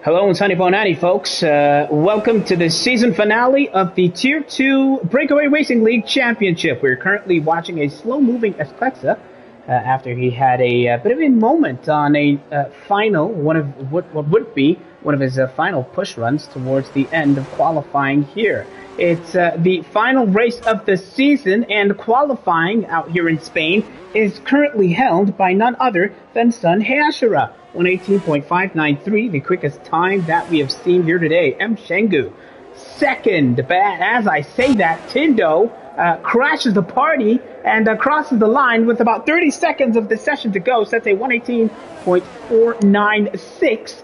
Hello and Sunny Bonani, folks. Welcome to the season finale of the Tier 2 Breakaway Racing League Championship. We're currently watching a slow-moving Esprexa after he had a bit of a moment on a final, one of what would be one of his final push runs towards the end of qualifying here. It's the final race of the season, and qualifying out here in Spain is currently held by none other than Sun Hashira. 118.593, the quickest time that we have seen here today. M. Shengu, second. But as I say that, Tindo crashes the party and crosses the line with about 30 seconds of the session to go. Sets a 118.496,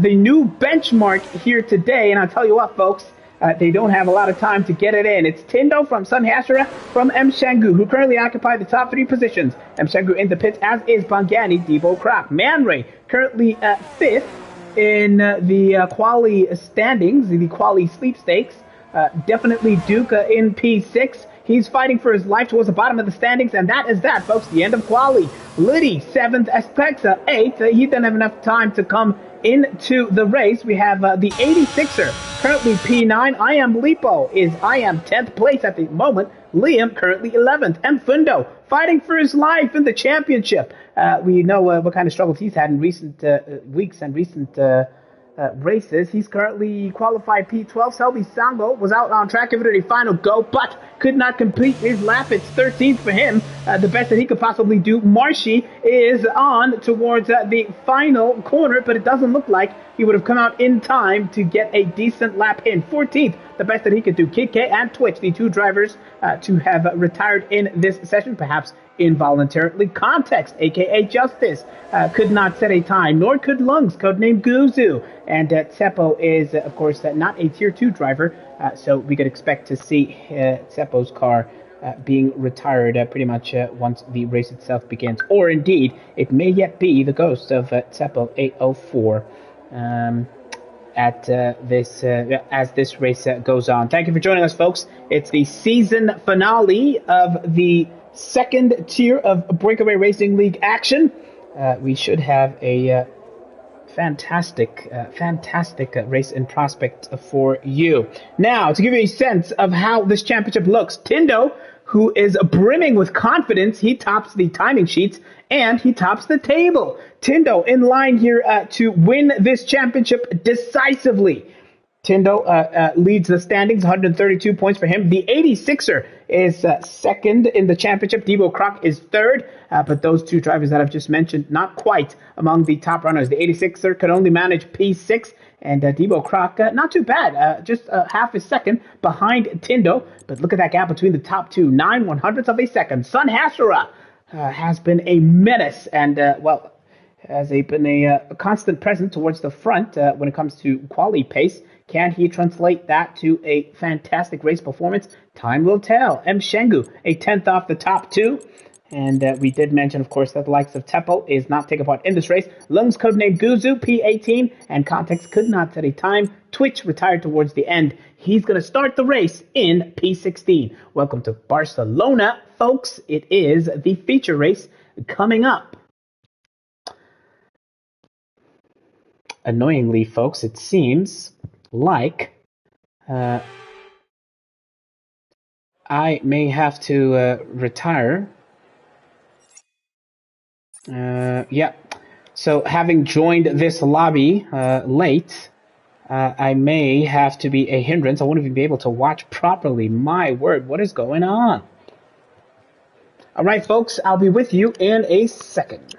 the new benchmark here today. And I'll tell you what, folks, they don't have a lot of time to get it in. It's Tindo from Sun Hashira from M. Shengu, who currently occupy the top three positions. M. Shengu in the pits, as is Bangani, Debo Krok. Man Ray currently fifth in the quali standings, the quali sweepstakes. Definitely Duke in P6. He's fighting for his life towards the bottom of the standings, and that is that, folks. The end of quali. Liddy, 7th, Espexa, 8th. He didn't have enough time to come into the race. We have the 86er, currently P9. I am Lipo I am 10th place at the moment. Liam currently 11th. M. Fundo fighting for his life in the championship. We know what kind of struggles he's had in recent weeks and recent races. He's currently qualified P12. Selby Sango was out on track, giving it a final go, but could not complete his lap. It's 13th for him, the best that he could possibly do. Marshy is on towards the final corner, but it doesn't look like he would have come out in time to get a decent lap in. 14th, the best that he could do. Kid K and Twitch, the two drivers to have retired in this session, perhaps involuntarily. Context, aka Justice, could not set a time, nor could Lungs, codenamed Guzu. And Tsepo is, of course, not a Tier 2 driver, so we could expect to see Tsepo's car being retired pretty much once the race itself begins. Or indeed, it may yet be the ghost of Tsepo 804 at this as this race goes on. Thank you for joining us, folks. It's the season finale of the second tier of Breakaway Racing League action. We should have a fantastic race in prospect for you. Now, to give you a sense of how this championship looks, Tindo, who is brimming with confidence, he tops the timing sheets and he tops the table. Tindo in line here to win this championship decisively. Tindo leads the standings, 132 points for him. The 86er is second in the championship. Debo Krok is third, but those two drivers that I've just mentioned, not quite among the top runners. The 86er could only manage P6, and Debo Krok, not too bad, just half a second behind Tindo. But look at that gap between the top two, 9/100ths of a second. Sun Hashira has been a menace, and has been a constant presence towards the front when it comes to quality pace. Can he translate that to a fantastic race performance? Time will tell. M. Shengu, a 10th off the top two. And we did mention, of course, that the likes of Teppo is not taking part in this race. Lungs, codenamed Guzu, P18, and Context could not set a time. Twitch retired towards the end. He's going to start the race in P16. Welcome to Barcelona, folks. It is the feature race coming up. Annoyingly, folks, it seems like I may have to retire. Yeah. So having joined this lobby late, I may have to be a hindrance. I won't even be able to watch properly. My word, what is going on? All right, folks, I'll be with you in a second.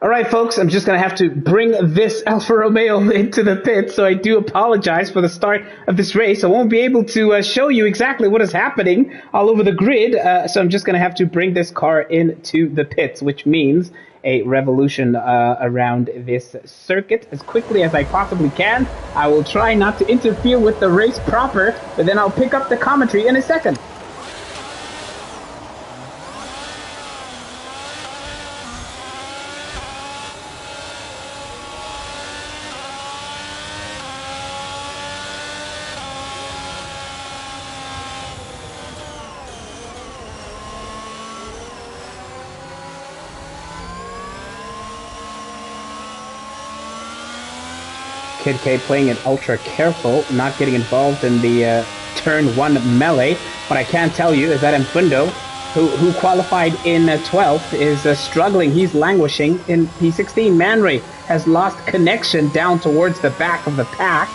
All right, folks, I'm just going to have to bring this Alfa Romeo into the pit, so I do apologize for the start of this race. I won't be able to show you exactly what is happening all over the grid, so I'm just going to have to bring this car into the pits, which means a revolution around this circuit as quickly as I possibly can. I will try not to interfere with the race proper, but then I'll pick up the commentary in a second. Kid K playing it ultra careful, not getting involved in the turn 1 melee. What I can tell you is that Mfundo, who qualified in 12th, is struggling. He's languishing in P16. Man Ray has lost connection down towards the back of the pack.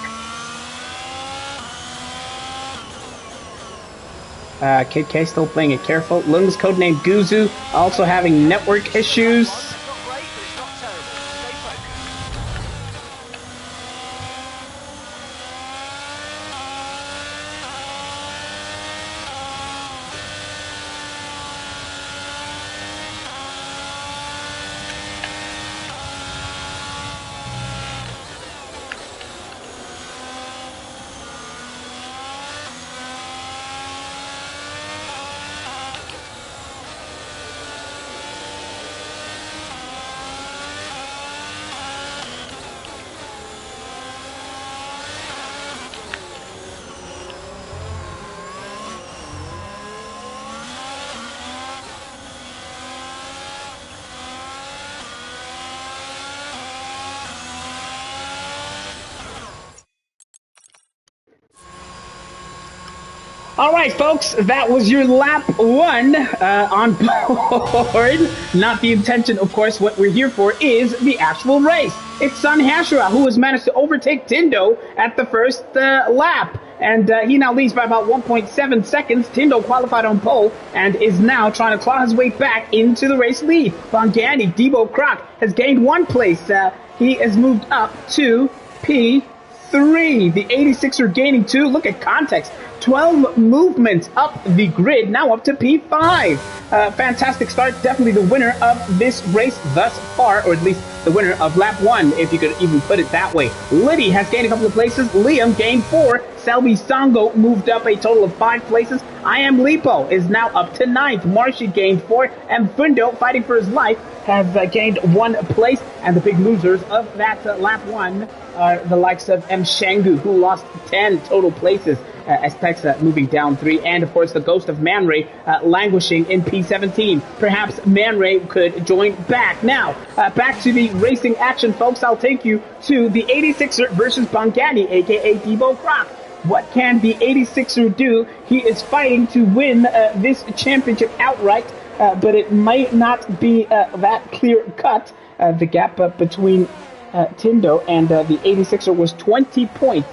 Kid K still playing it careful. Lung's codenamed Guzu also having network issues. All right, folks, that was your lap 1 on board. Not the intention, of course. What we're here for is the actual race. It's Sun Hashira who has managed to overtake Tindo at the first lap. And he now leads by about 1.7 seconds. Tindo qualified on pole and is now trying to claw his way back into the race lead. Bongani, Debo Croc, has gained 1 place. He has moved up to P3. The 86er gaining 2. Look at context. 12 movements up the grid, now up to P5. Fantastic start. Definitely the winner of this race thus far, or at least the winner of lap 1, if you could even put it that way. Liddy has gained a couple of places. Liam gained 4. Selby Songo moved up a total of 5 places. I Am Lipo is now up to 9th. Marshy gained 4. And Fundo, fighting for his life, has gained 1 place. And the big losers of that lap 1 are the likes of M. Shangu, who lost 10 total places. Espexa moving down 3, and of course the ghost of Man Ray languishing in P17. Perhaps Man Ray could join back. Now, back to the racing action, folks. I'll take you to the 86er versus Bongani, aka Debo Croc. What can the 86er do? He is fighting to win this championship outright, but it might not be that clear cut. The gap between Tindo and the 86er was 20 points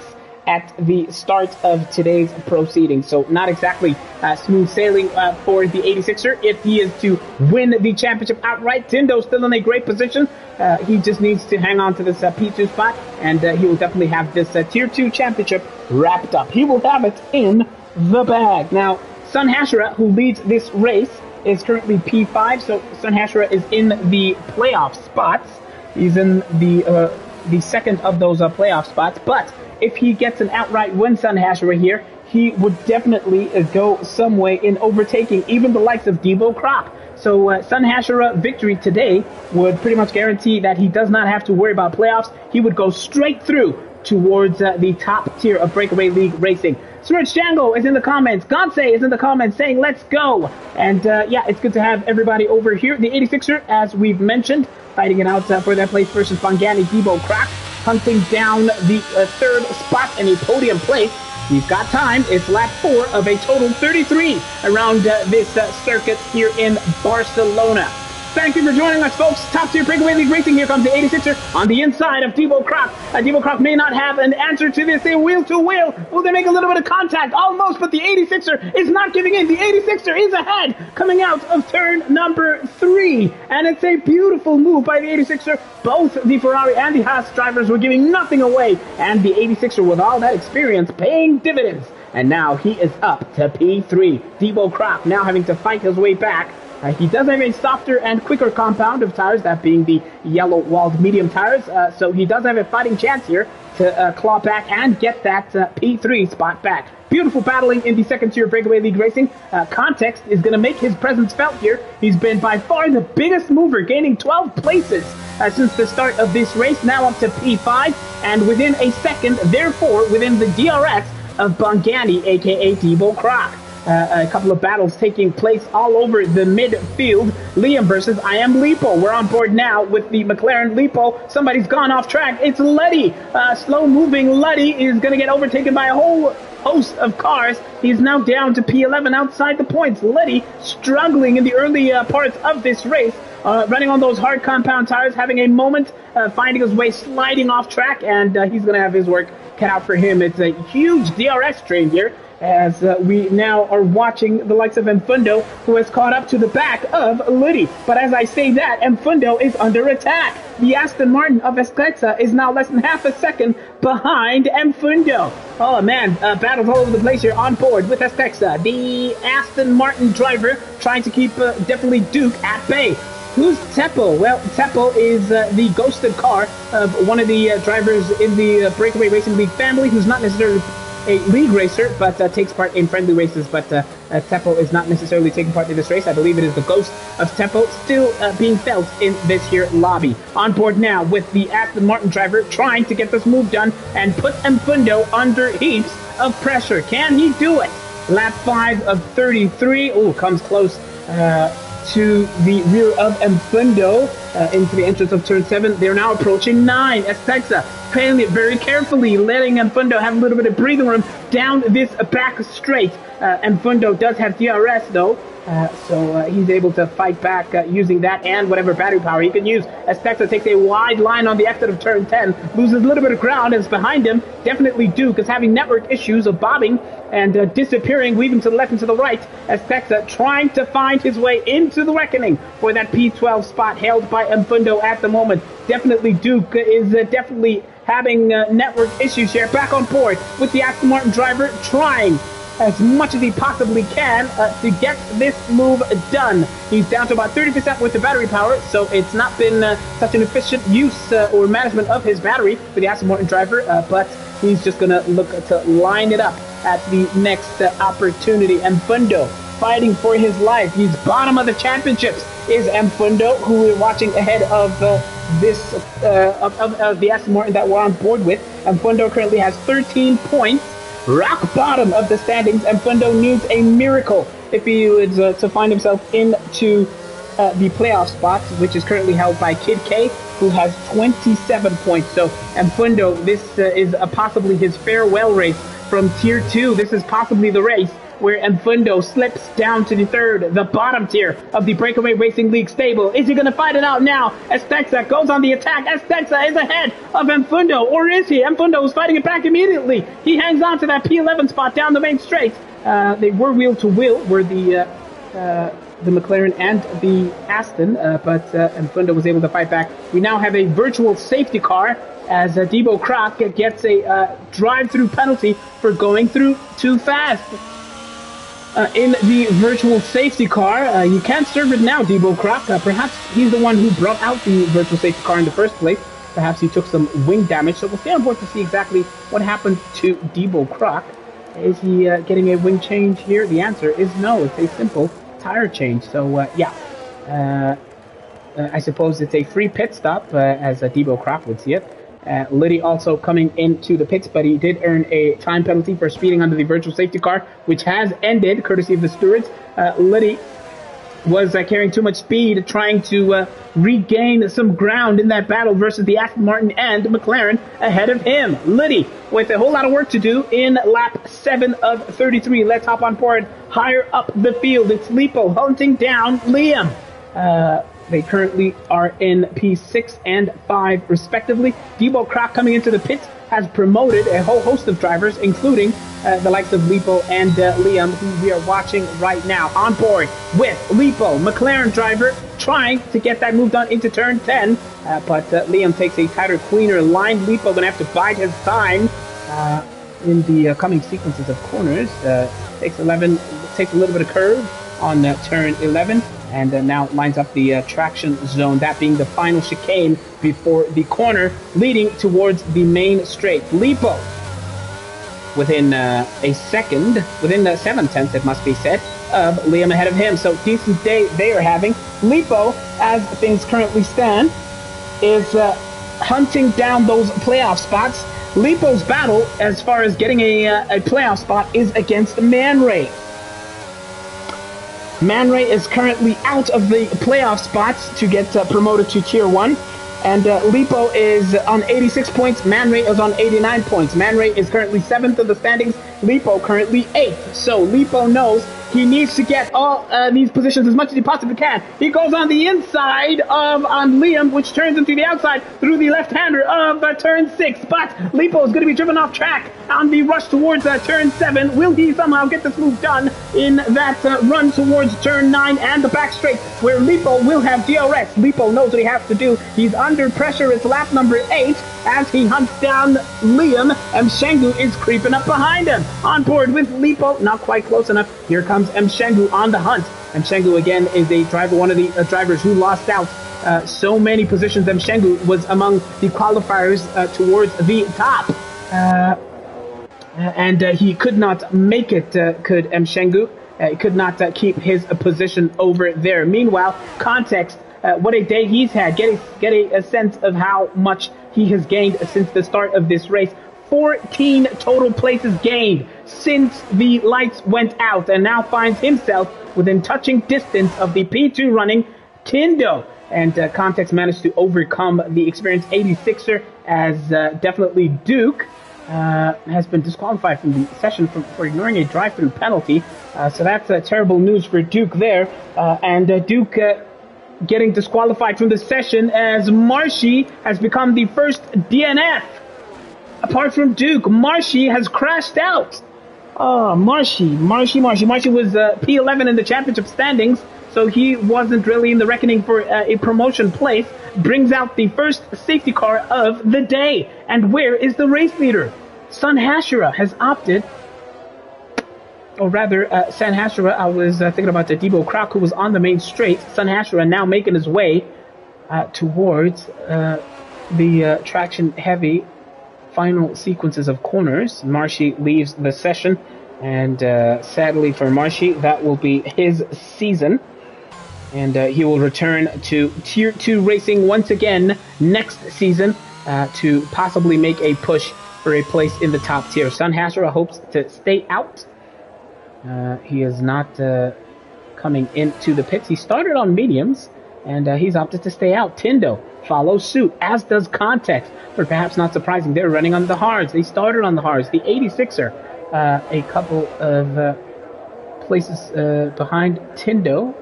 at the start of today's proceedings. So not exactly smooth sailing for the 86er if he is to win the championship outright. Tindo's still in a great position. He just needs to hang on to this P2 spot, and he will definitely have this Tier 2 championship wrapped up. He will have it in the bag. Now, Sun Hashira, who leads this race, is currently P5, so Sun Hashira is in the playoff spots. He's in the second of those playoff spots, but if he gets an outright win, Sun Hashira here, he would definitely go some way in overtaking even the likes of Debo Croc. So Sun Hashira victory today would pretty much guarantee that he does not have to worry about playoffs. He would go straight through towards the top tier of Breakaway League racing. Switch Django is in the comments. Gonse is in the comments saying, let's go. And yeah, it's good to have everybody over here. The 86er, as we've mentioned, fighting it out for that place versus Bongani, Debo Croc, hunting down the third spot in a podium place. We've got time. It's lap 4 of a total 33 around this circuit here in Barcelona. Thank you for joining us, folks. Top tier breakaway league racing. Here comes the 86er on the inside of Debo Croc. Debo Croc may not have an answer to this. They wheel to wheel. Will they make a little bit of contact? Almost, but the 86er is not giving in. The 86er is ahead coming out of turn number 3. And it's a beautiful move by the 86er. Both the Ferrari and the Haas drivers were giving nothing away. And the 86er, with all that experience, paying dividends. And now he is up to P3. Debo Croc now having to fight his way back. He does have a softer and quicker compound of tires, that being the yellow-walled medium tires. So he does have a fighting chance here to claw back and get that P3 spot back. Beautiful battling in the second-tier breakaway league racing. Context is going to make his presence felt here. He's been by far the biggest mover, gaining 12 places since the start of this race, now up to P5, and within a second, therefore, within the DRS of Bongani, a.k.a. Debo Croc. A couple of battles taking place all over the midfield. Liam versus I Am Lipo. We're on board now with the McLaren Lipo. Somebody's gone off track. It's Letty. Slow-moving Letty is going to get overtaken by a whole host of cars. He's now down to P11 outside the points. Letty struggling in the early parts of this race. Running on those hard compound tires, having a moment, finding his way, sliding off track, and he's going to have his work cut out for him. It's a huge DRS train here, as we now are watching the likes of Mfundo, who has caught up to the back of Liddy. But as I say that, Mfundo is under attack. The Aston Martin of Esclexa is now less than half a second behind Mfundo. Oh man, battles all over the place here on board with Esclexa. The Aston Martin driver trying to keep definitely Duke at bay. Who's Teppo? Well, Teppo is the ghosted car of one of the drivers in the Breakaway Racing League family, who's not necessarily a league racer, but takes part in friendly races. But Teppo is not necessarily taking part in this race. I believe it is the ghost of Teppo still being felt in this here lobby. On board now with the Aston Martin driver trying to get this move done and put Mfundo under heaps of pressure. Can he do it? Lap 5 of 33. Oh, comes close to the rear of Mfundo into the entrance of turn 7. They're now approaching 9. Espexa playing it very carefully, letting Mfundo have a little bit of breathing room down this back straight. Mfundo does have DRS though, so he's able to fight back using that and whatever battery power he can use. Espexa takes a wide line on the exit of turn 10, loses a little bit of ground, as behind him, definitely Duke is having network issues of bobbing and disappearing, weaving to the left and to the right. Espexa trying to find his way into the reckoning for that P12 spot held by Mfundo at the moment. Definitely Duke is definitely having network issues here. Back on board with the Aston Martin driver, trying as much as he possibly can to get this move done. He's down to about 30% with the battery power, so it's not been such an efficient use or management of his battery for the Aston Martin driver, but he's just going to look to line it up at the next opportunity. Mfundo fighting for his life. He's bottom of the championships is Mfundo, who we're watching ahead of of the Aston Martin that we're on board with. Mfundo currently has 13 points. Rock bottom of the standings. Mfundo needs a miracle if he was to find himself into the playoff spot, which is currently held by Kid K, who has 27 points. So Mfundo, this is possibly his farewell race from Tier 2. This is possibly the race where Mfundo slips down to the third, the bottom tier of the Breakaway Racing League stable. Is he going to fight it out now? Espexa goes on the attack. Espexa is ahead of Mfundo, or is he? Mfundo is fighting it back immediately. He hangs on to that P11 spot down the main straight. They were wheel to wheel, were the McLaren and the Aston, but Mfundo was able to fight back. We now have a virtual safety car as Debo Croc gets a drive-through penalty for going through too fast. In the virtual safety car, you can't serve it now, Debo Croc. Perhaps he's the one who brought out the virtual safety car in the first place. Perhaps he took some wing damage, so we'll stay on board to see exactly what happened to Debo Croc. Is he getting a wing change here? The answer is no. It's a simple tire change. So, I suppose it's a free pit stop, as Debo Croc would see it. Liddy also coming into the pits, but he did earn a time penalty for speeding under the virtual safety car, which has ended, courtesy of the stewards. Liddy was carrying too much speed, trying to regain some ground in that battle versus the Aston Martin and McLaren ahead of him. Liddy with a whole lot of work to do in lap 7 of 33. Let's hop on board higher up the field. It's Lipo hunting down Liam. They currently are in P6 and 5, respectively. Debo Croc coming into the pits has promoted a whole host of drivers, including the likes of Lipo and Liam, who we are watching right now. On board with Lipo, McLaren driver, trying to get that move done into turn 10, but Liam takes a tighter, cleaner line. Lipo going to have to bide his time in the coming sequences of corners. Takes a little bit of curve on turn 11, and now lines up the traction zone, that being the final chicane before the corner leading towards the main straight. Lipo within a second, within 7/10 it must be said, of Liam ahead of him. So decent day they are having. Lipo, as things currently stand, is hunting down those playoff spots. Lipo's battle, as far as getting a playoff spot, is against Man Ray. Man Ray is currently out of the playoff spots to get promoted to Tier 1. And Lipo is on 86 points. Man Ray is on 89 points. Man Ray is currently 7th in the standings. Lipo currently 8th. So Lipo knows he needs to get all these positions as much as he possibly can. He goes on the inside on Liam, which turns into the outside through the left-hander of turn 6. But Lipo is going to be driven off track on the rush towards turn 7. Will he somehow get this move done in that run towards turn 9 and the back straight, where Lipo will have DRS? Lipo knows what he has to do. He's under pressure. It's lap number 8 as he hunts down Liam, and Shengu is creeping up behind him. On board with Lipo, not quite close enough. Here comes Shengu on the hunt. Shengu again is a driver, one of the drivers who lost out so many positions. Shengu was among the qualifiers towards the top. And he could not make it, could Shengu. He could not keep his position over there. Meanwhile, context, what a day he's had. Get a sense of how much he has gained since the start of this race. 14 total places gained since the lights went out, and now finds himself within touching distance of the P2 running Tindo. And Context managed to overcome the experienced 86er, as definitely Duke has been disqualified from the session for ignoring a drive-through penalty. So that's terrible news for Duke there. And Duke getting disqualified from the session, as Marshy has become the first DNF. Apart from Duke, Marshy has crashed out. Oh, Marshy was P11 in the championship standings, so he wasn't really in the reckoning for a promotion place. Brings out the first safety car of the day. And where is the race leader? Sun Hashira has opted, or rather, Sun Hashira, I was thinking about the Debo Croc, who was on the main straight. Sun Hashira now making his way towards the traction heavy final sequences of corners. Marshy leaves the session, and sadly for Marshy, that will be his season, and he will return to Tier 2 racing once again next season to possibly make a push for a place in the top tier. Sun Hashira hopes to stay out. He is not coming into the pits. He started on mediums, and he's opted to stay out. Tindo follows suit, as does Context, but perhaps not surprising, they're running on the hards. They started on the hards. The 86er, a couple of places behind Tindo,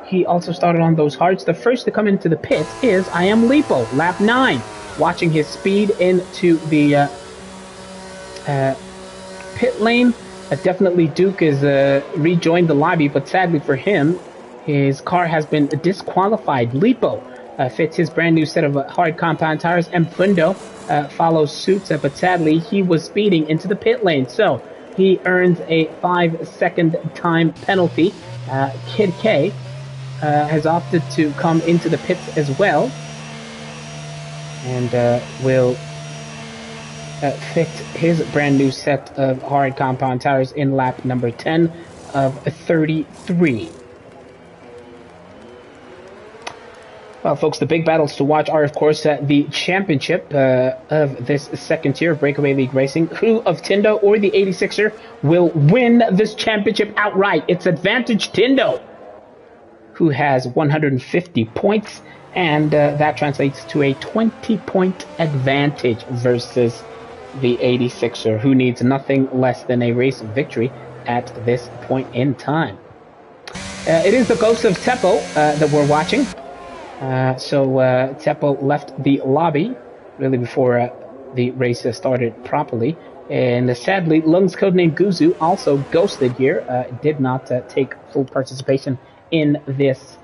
he also started on those hards. The first to come into the pits is I Am Lipo, lap 9, watching his speed into the pit lane. Definitely Duke is rejoined the lobby, but sadly for him, his car has been disqualified. Lipo fits his brand new set of hard compound tires, and Fundo follows suit, but sadly he was speeding into the pit lane, so he earns a 5-second time penalty. Kid K has opted to come into the pits as well, and will fit his brand new set of hard compound tires in lap number 10 of 33. Well, folks, the big battles to watch are, of course, the championship of this second tier of Breakaway League Racing. Who of Tindo or the 86er will win this championship outright? It's Advantage Tindo, who has 150 points, and that translates to a 20-point advantage versus the 86er, who needs nothing less than a race victory at this point in time. It is the Ghost of Teppo that we're watching. Teppo left the lobby really before the race started properly. And sadly, Lung's codename Guzu also ghosted here, did not take full participation in this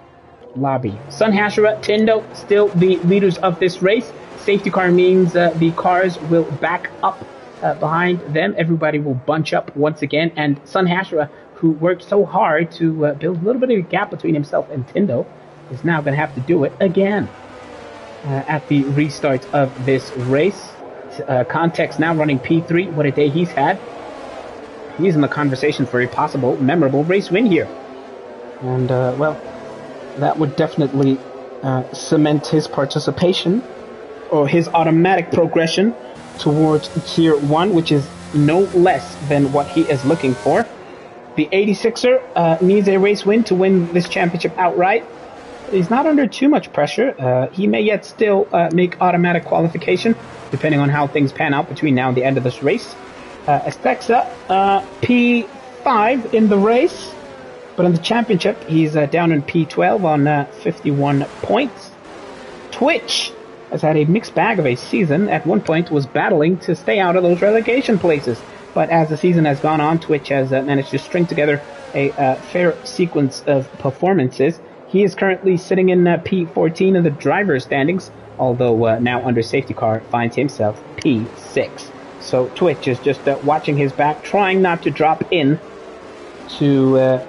lobby. Sun Hashira, Tindo, still the leaders of this race. Safety car means the cars will back up behind them. Everybody will bunch up once again. And Sun Hashira, who worked so hard to build a little bit of a gap between himself and Tindo, is now going to have to do it again at the restart of this race. Context now running P3. What a day he's had. He's in the conversation for a possible memorable race win here. And, well, that would definitely cement his participation or his automatic progression towards Tier 1, which is no less than what he is looking for. The 86er needs a race win to win this championship outright. He's not under too much pressure. He may yet still make automatic qualification, depending on how things pan out between now and the end of this race. Estexa, P5 in the race, but in the championship, he's down in P12 on 51 points. Twitch has had a mixed bag of a season. At one point, was battling to stay out of those relegation places. But as the season has gone on, Twitch has managed to string together a fair sequence of performances. He is currently sitting in P14 in the driver's standings, although now under safety car finds himself P6. So Twitch is just watching his back, trying not to drop in to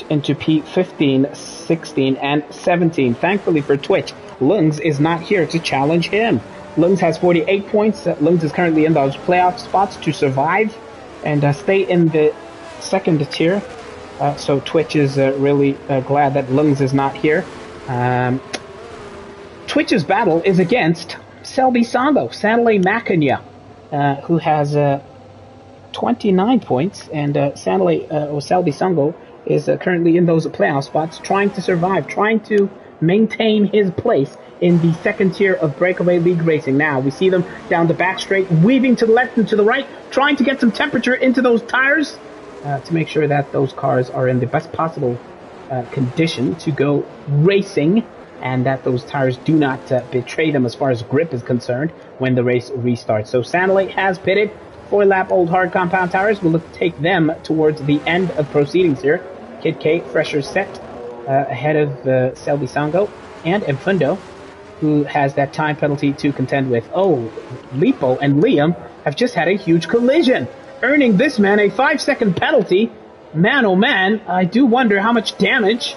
into P15, 16, and 17. Thankfully for Twitch, Lungs is not here to challenge him. Lungs has 48 points. Lungs is currently in those playoff spots to survive and stay in the second tier. So Twitch is really glad that Lungs is not here. Twitch's battle is against Selby Sango, Sanley Macania, who has 29 points, and Selby Sango is currently in those playoff spots, trying to survive, trying to maintain his place in the second tier of Breakaway League racing. Now, we see them down the back straight, weaving to the left and to the right, trying to get some temperature into those tires to make sure that those cars are in the best possible condition to go racing, and that those tires do not betray them as far as grip is concerned when the race restarts. So Sanley has pitted. 4-lap old hard compound tires. We'll look to take them towards the end of proceedings here. Kid K, fresher set, ahead of Selby Sango and Mfundo, who has that time penalty to contend with. Oh, Lipo and Liam have just had a huge collision, earning this man a 5-second penalty. Man, oh man, I do wonder how much damage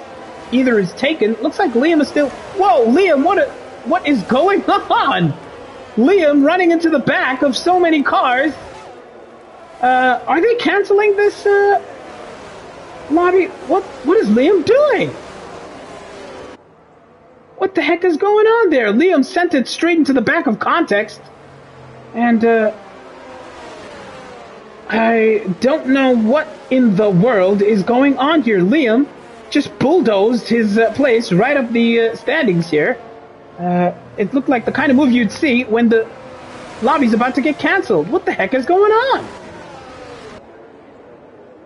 either is taken. Looks like Liam is still... Whoa, Liam, what is going on? Liam running into the back of so many cars. Are they canceling this lobby? What is Liam doing? What the heck is going on there? Liam sent it straight into the back of Context. And I don't know what in the world is going on here. Liam just bulldozed his place right up the standings here. It looked like the kind of move you'd see when the lobby's about to get canceled. What the heck is going on?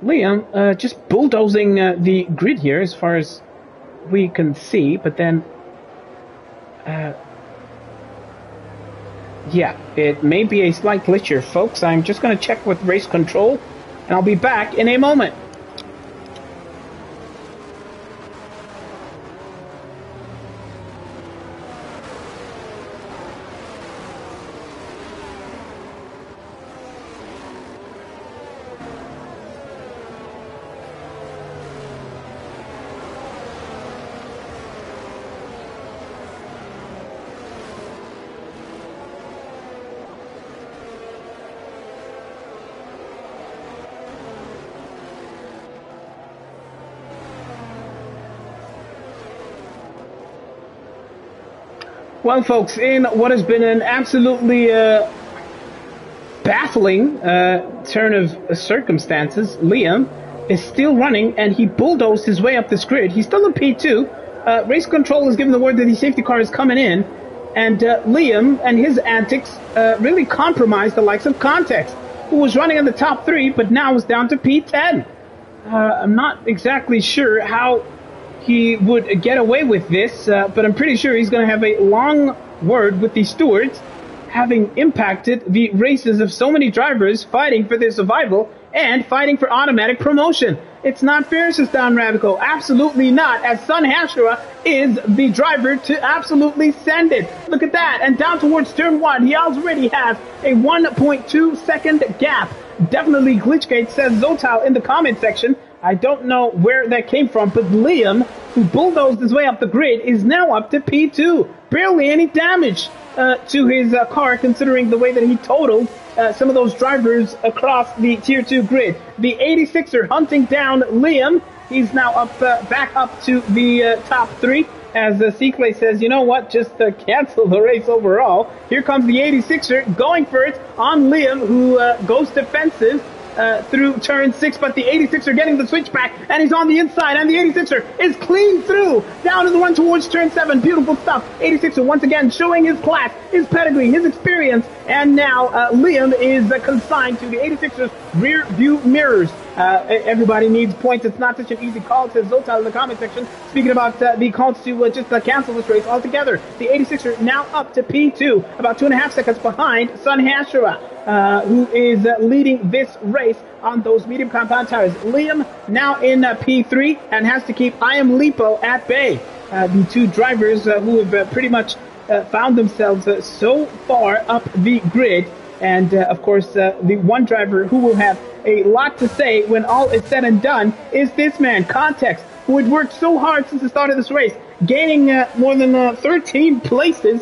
Liam just bulldozing the grid here as far as we can see, but then yeah, it may be a slight glitch here, folks. I'm just going to check with race control, and I'll be back in a moment. Well, folks, in what has been an absolutely baffling turn of circumstances, Liam is still running, and he bulldozed his way up this grid. He's still in P2. Race control has given the word that the safety car is coming in, and Liam and his antics really compromised the likes of Context, who was running in the top 3, but now is down to P10. I'm not exactly sure how he would get away with this, but I'm pretty sure he's going to have a long word with the stewards, having impacted the races of so many drivers fighting for their survival and fighting for automatic promotion. It's not fair, says Don Ravico. Absolutely not, as Sun Hashira is the driver to absolutely send it. Look at that, and down towards turn 1, he already has a 1.2 second gap. Definitely Glitchgate, says Zotal in the comment section. I don't know where that came from, but Liam, who bulldozed his way up the grid, is now up to P2. Barely any damage to his car, considering the way that he totaled some of those drivers across the Tier 2 grid. The 86er hunting down Liam. He's now up, back up to the top 3. As C-Clay says, you know what, just cancel the race overall. Here comes the 86er going for it on Liam, who goes defensive through turn 6, but the 86er getting the switchback, and he's on the inside, and the 86er is clean through, down to the run towards turn 7. Beautiful stuff. 86er once again showing his class, his pedigree, his experience, and now Liam is consigned to the 86er's rear view mirrors. Everybody needs points. It's not such an easy call, says Zotal in the comment section. Speaking about the calls to just cancel this race altogether. The 86er now up to P2, about 2.5 seconds behind Sun Hashira, who is leading this race on those medium compound tires. Liam now in P3 and has to keep I Am Lipo at bay. The two drivers who have pretty much found themselves so far up the grid. And, of course, the one driver who will have a lot to say when all is said and done is this man, Context, who had worked so hard since the start of this race, gaining more than 13 places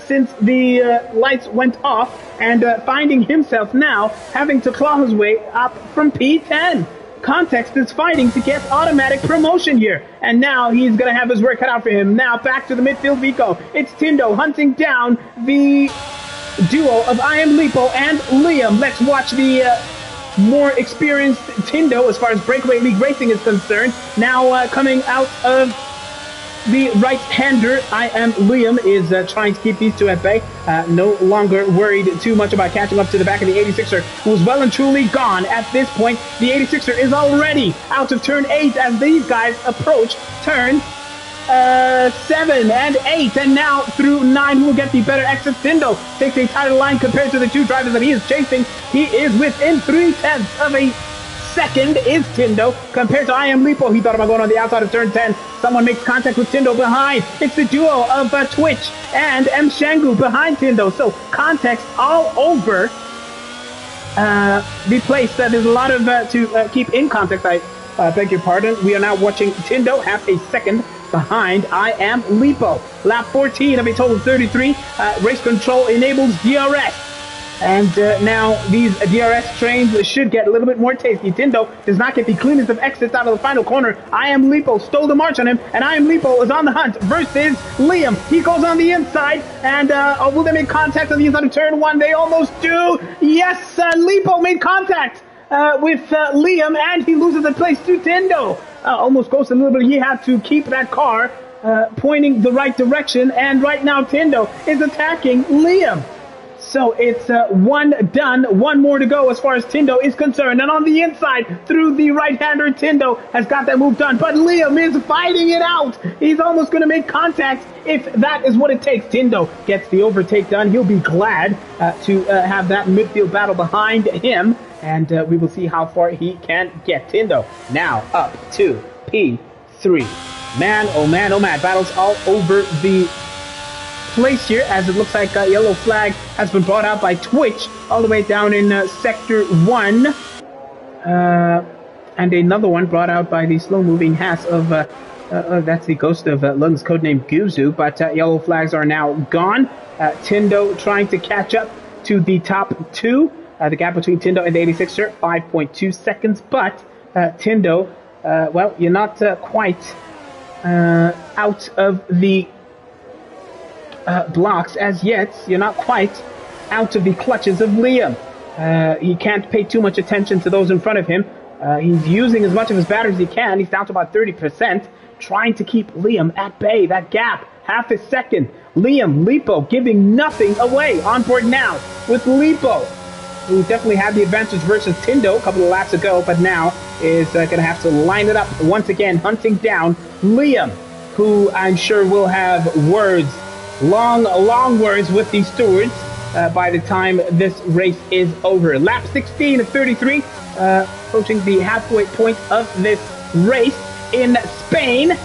since the lights went off, and finding himself now having to claw his way up from P10. Context is fighting to get automatic promotion here, and now he's going to have his work cut out for him. Now back to the midfield Vico. It's Tindo hunting down the duo of I Am Lipo and Liam. Let's watch the more experienced Tindo as far as Breakaway League racing is concerned. Now coming out of the right-hander, I Am Liam is trying to keep these two at bay. No longer worried too much about catching up to the back of the 86er, who's well and truly gone at this point. The 86er is already out of turn 8 as these guys approach turn 7 and 8, and now through 9, who will get the better exit. Tindo takes a tighter line compared to the two drivers that he is chasing. He is within 0.3 of a second is Tindo compared to I Am Lipo. He thought about going on the outside of turn 10. Someone makes contact with Tindo behind. It's the duo of Twitch and M. Shangu behind Tindo. So context all over the place. There's a lot of to keep in context. I beg your pardon. We are now watching Tindo half a second behind I Am Lipo. Lap 14 of a total of 33. Race control enables DRS. And now these DRS trains should get a little bit more tasty. Tindo does not get the cleanest of exits out of the final corner. I Am Lipo stole the march on him, and I Am Lipo is on the hunt versus Liam. He goes on the inside, and will they make contact on the inside of turn 1? They almost do. Yes, Lipo made contact with Liam, and he loses the place to Tindo. Almost goes a little bit. He had to keep that car pointing the right direction, and right now Tindo is attacking Liam. So it's one done, one more to go as far as Tindo is concerned. And on the inside, through the right-hander, Tindo has got that move done. But Liam is fighting it out. He's almost going to make contact if that is what it takes. Tindo gets the overtake done. He'll be glad to have that midfield battle behind him. And we will see how far he can get. Tindo now up to P3. Man, oh man, oh man. Battles all over the place here, as it looks like a yellow flag has been brought out by Twitch all the way down in sector 1, and another one brought out by the slow-moving Haas of that's the Ghost of Lung's codename Guzu. But yellow flags are now gone. Tindo trying to catch up to the top 2. The gap between Tindo and the 86er, 5.2 seconds. But Tindo, well, you're not quite out of the blocks as yet. You're not quite out of the clutches of Liam. He can't pay too much attention to those in front of him. He's using as much of his battery as he can. He's down to about 30%, trying to keep Liam at bay. That gap, half a second. Liam, Lipo giving nothing away. On board now with Lipo. who definitely had the advantage versus Tindo a couple of laps ago, but now is going to have to line it up once again, hunting down Liam, who I'm sure will have words, long words with the stewards by the time this race is over. Lap 16 of 33, approaching the halfway point of this race in Spain.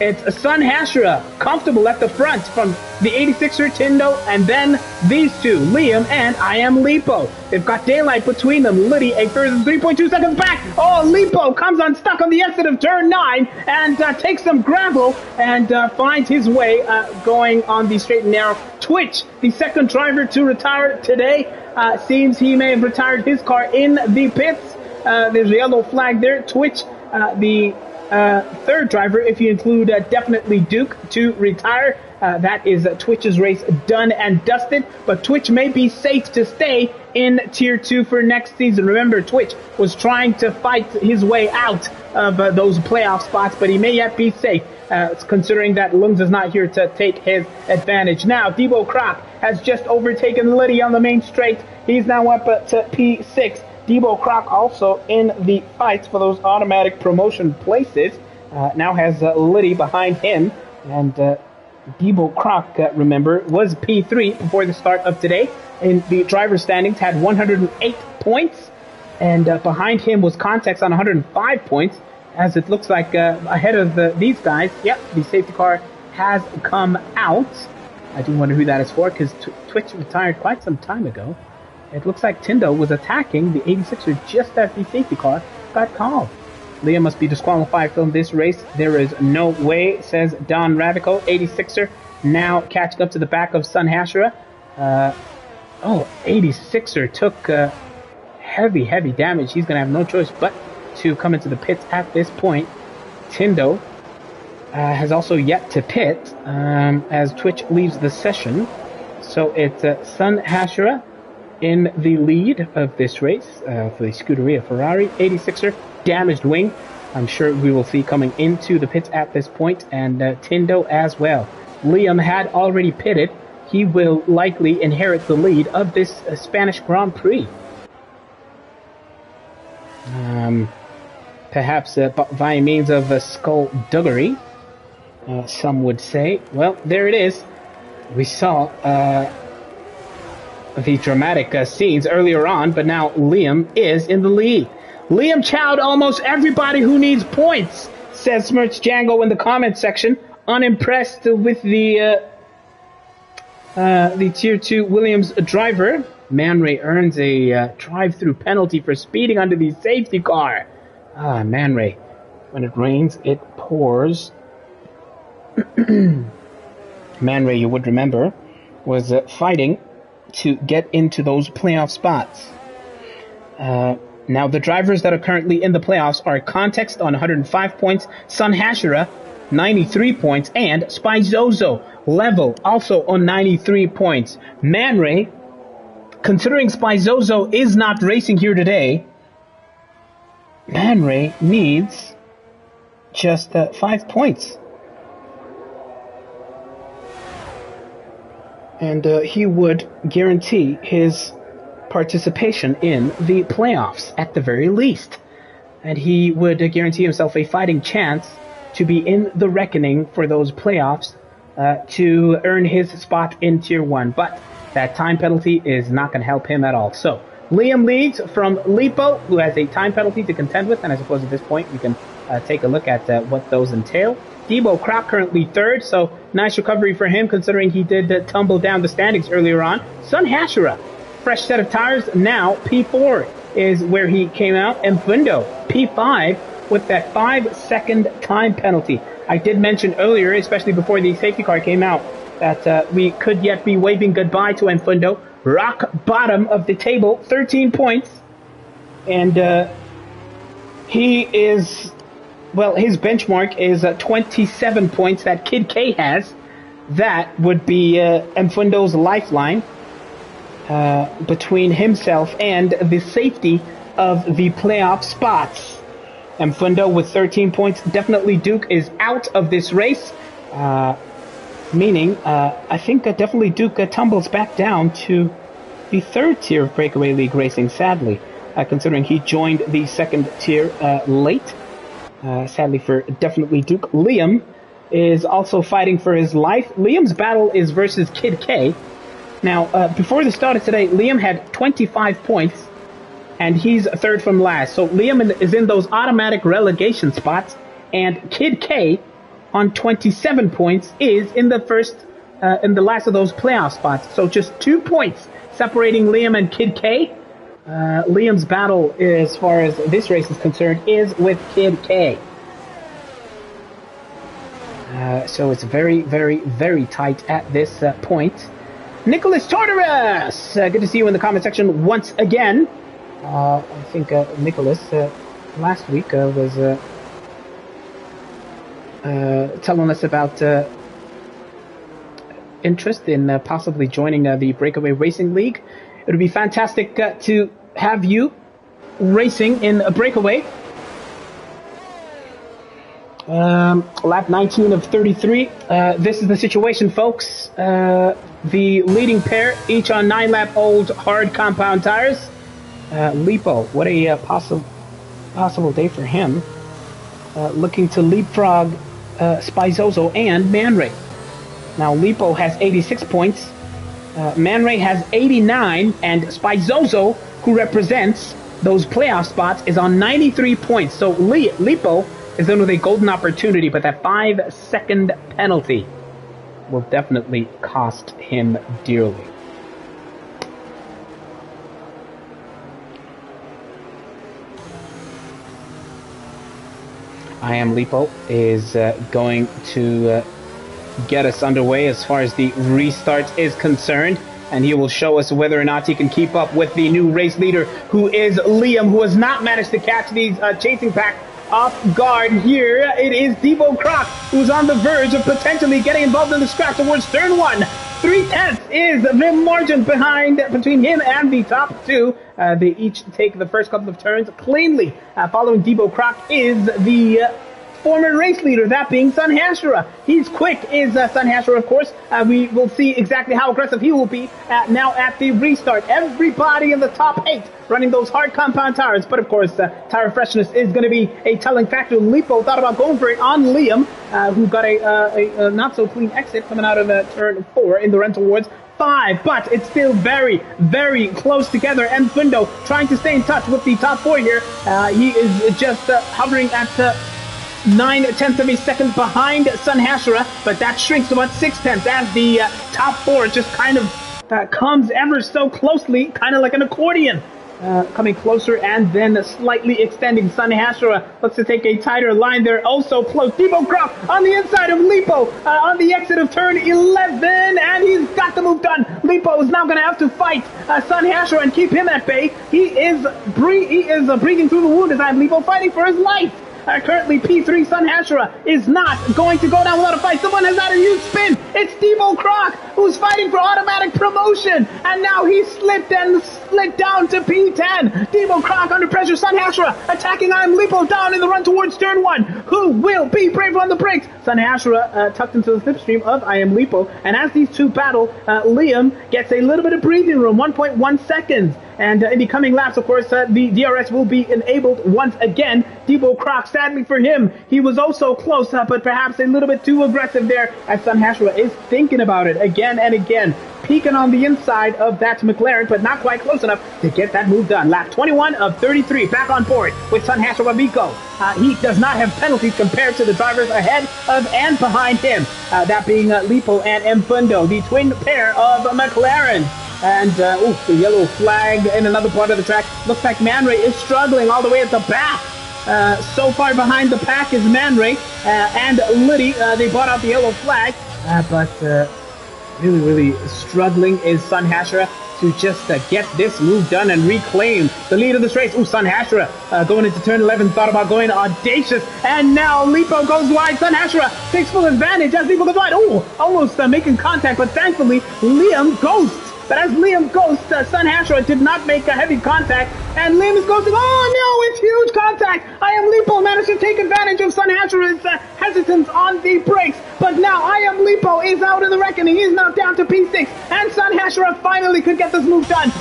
It's Sun Hashira, comfortable at the front from the 86er Tindo, and then these two, Liam and I Am Lipo. They've got daylight between them. Liddy a further 3.2 seconds back. Oh, Lipo comes unstuck on the exit of turn 9 and takes some gravel and finds his way going on the straight and narrow. Twitch, the second driver to retire today, seems he may have retired his car in the pits. There's a yellow flag there. Twitch, the third driver, if you include definitely Duke, to retire. That is Twitch's race done and dusted, but Twitch may be safe to stay in Tier 2 for next season. Remember, Twitch was trying to fight his way out of those playoff spots, but he may yet be safe, considering that Lungs is not here to take his advantage. Now, Debo Croc has just overtaken Liddy on the main straight. He's now up to P6. Debo Croc also in the fights for those automatic promotion places. Now has Liddy behind him. And Debo Croc, remember, was P3 before the start of today. In the driver's standings, had 108 points. And behind him was Context on 105 points. As it looks like ahead of these guys, yep, the safety car has come out. I do wonder who that is for, because Twitch retired quite some time ago. It looks like Tindo was attacking the 86er just as the safety car got called. Liam must be disqualified from this race. There is no way, says Don Radical. 86er now catching up to the back of Sun Hashira. 86er took heavy damage. He's going to have no choice but to come into the pits at this point. Tindo has also yet to pit as Twitch leaves the session. So it's Sun Hashira in the lead of this race for the Scuderia Ferrari. 86er, damaged wing. I'm sure we will see coming into the pits at this point, and Tindo as well. Liam had already pitted. He will likely inherit the lead of this Spanish Grand Prix. Perhaps by means of skullduggery, some would say. Well, there it is. We saw the dramatic scenes earlier on, but now Liam is in the lead. Liam chowed almost everybody who needs points, says Smirch Django in the comment section. Unimpressed with the Tier 2 Williams driver. Man Ray earns a drive-through penalty for speeding under the safety car. Man Ray, when it rains, it pours. Man Ray, you would remember, was fighting to get into those playoff spots. Now, the drivers that are currently in the playoffs are Context on 105 points, Sun Hashira, 93 points, and Spyzozo, level, also on 93 points. Man Ray, considering Spyzozo is not racing here today, Man Ray needs just 5 points. And he would guarantee his participation in the playoffs at the very least. And he would guarantee himself a fighting chance to be in the reckoning for those playoffs to earn his spot in Tier 1. But that time penalty is not going to help him at all. So Liam leads from Lipo, who has a time penalty to contend with. And I suppose at this point we can take a look at what those entail. Debo Croc currently third, so nice recovery for him considering he did tumble down the standings earlier on. Sun Hashira, fresh set of tires, now P4 is where he came out. And Fundo, P5 with that 5-second time penalty. I did mention earlier, especially before the safety car came out, that we could yet be waving goodbye to Enfundo. Rock bottom of the table, 13 points. And he is... Well, his benchmark is 27 points that Kid K has. That would be Mfundo's lifeline between himself and the safety of the playoff spots. Mfundo with 13 points. Definitely Duke is out of this race. Meaning, I think definitely Duke tumbles back down to the third tier of Breakaway League racing, sadly, considering he joined the second tier late. Sadly for definitely Duke. Liam is also fighting for his life. Liam's battle is versus Kid K. Now, before the start of today, Liam had 25 points, and he's third from last. So Liam is in those automatic relegation spots, and Kid K, on 27 points, is in the last of those playoff spots. So just 2 points separating Liam and Kid K. Liam's battle, as far as this race is concerned, is with Kid K. So it's very, very, very tight at this point. Nicholas Tartarus! Good to see you in the comment section once again. I think Nicholas last week was telling us about interest in possibly joining the Breakaway Racing League. It would be fantastic to have you racing in a breakaway. Lap 19 of 33. This is the situation, folks. The leading pair, each on 9-lap-old hard compound tires. Lipo, what a possible day for him. Looking to leapfrog Spizozo and Man Ray. Now, Lipo has 86 points. Man Ray has 89, and Spizozo, who represents those playoff spots, is on 93 points. So Lipo is in with a golden opportunity, but that 5-second penalty will definitely cost him dearly. I Am Lipo is going to get us underway as far as the restart is concerned, and he will show us whether or not he can keep up with the new race leader, who is Liam, who has not managed to catch these chasing pack off guard. Here it is Debo Croc, who's on the verge of potentially getting involved in the scratch towards turn 1. 3/10 is the margin between him and the top two. They each take the first couple of turns cleanly. Following Debo Croc is the former race leader, that being Sun Hashira. He's quick, is Sun Hashira, of course. We will see exactly how aggressive he will be now at the restart. Everybody in the top 8 running those hard compound tires, but of course, tire freshness is going to be a telling factor. Lipo thought about going for it on Liam, who got a not so clean exit coming out of turn 4 in the run towards 5, but it's still very, very close together. And Fundo trying to stay in touch with the top 4 here. He is just hovering at 9/10 of a second behind Sun Hashira, but that shrinks to about 6/10 as the top 4 just kind of comes ever so closely, kind of like an accordion. Coming closer and then slightly extending. Sun Hashira looks to take a tighter line there. Also close. Debo Croc on the inside of Lipo on the exit of turn 11, and he's got the move done. Lipo is now going to have to fight Sun Hashira and keep him at bay. He is breathing through the wound as I'm Lipo fighting for his life. Currently, P3 Sun Hashira is not going to go down without a fight. Someone has had a huge spin. It's Debo Croc, who's fighting for automatic promotion. And now he slipped and slid down to P10. Debo Croc under pressure. Sun Hashira attacking I'm Lipo down in the run towards turn 1. Who will be brave on the brakes? Sun Hashira tucked into the slipstream of I Am Lipo. And as these two battle, Liam gets a little bit of breathing room, 1.1 seconds. And in the coming laps, of course, the DRS will be enabled once again. Debo Croc, sadly for him, he was also close, but perhaps a little bit too aggressive there, as Sun Hashira is thinking about it again and again. Peeking on the inside of that McLaren, but not quite close enough to get that move done. Lap 21 of 33, back on board with Sun Hashira Vico. He does not have penalties compared to the drivers ahead of and behind him, that being Lipo and Mfundo, the twin pair of McLaren. And, the yellow flag in another part of the track. Looks like Man Ray is struggling all the way at the back. So far behind the pack is Man Ray and Liddy. They brought out the yellow flag, but really, really struggling is Sun Hashira to just get this move done and reclaim the lead of this race. Ooh, Sun Hashira going into turn 11, thought about going audacious, and now Lipo goes wide. Sun Hashira takes full advantage as Lipo goes wide. Ooh, almost making contact, but thankfully Liam ghosts. But as Liam ghosts, Sun Hashira did not make a heavy contact, and Liam is ghosting. Oh no, it's huge contact! I Am Lipo managed to take advantage of Sun Hashira's hesitance on the brakes, but now I Am Lipo is out of the reckoning. He's now down to P6, and Sun Hashira finally could get this move done.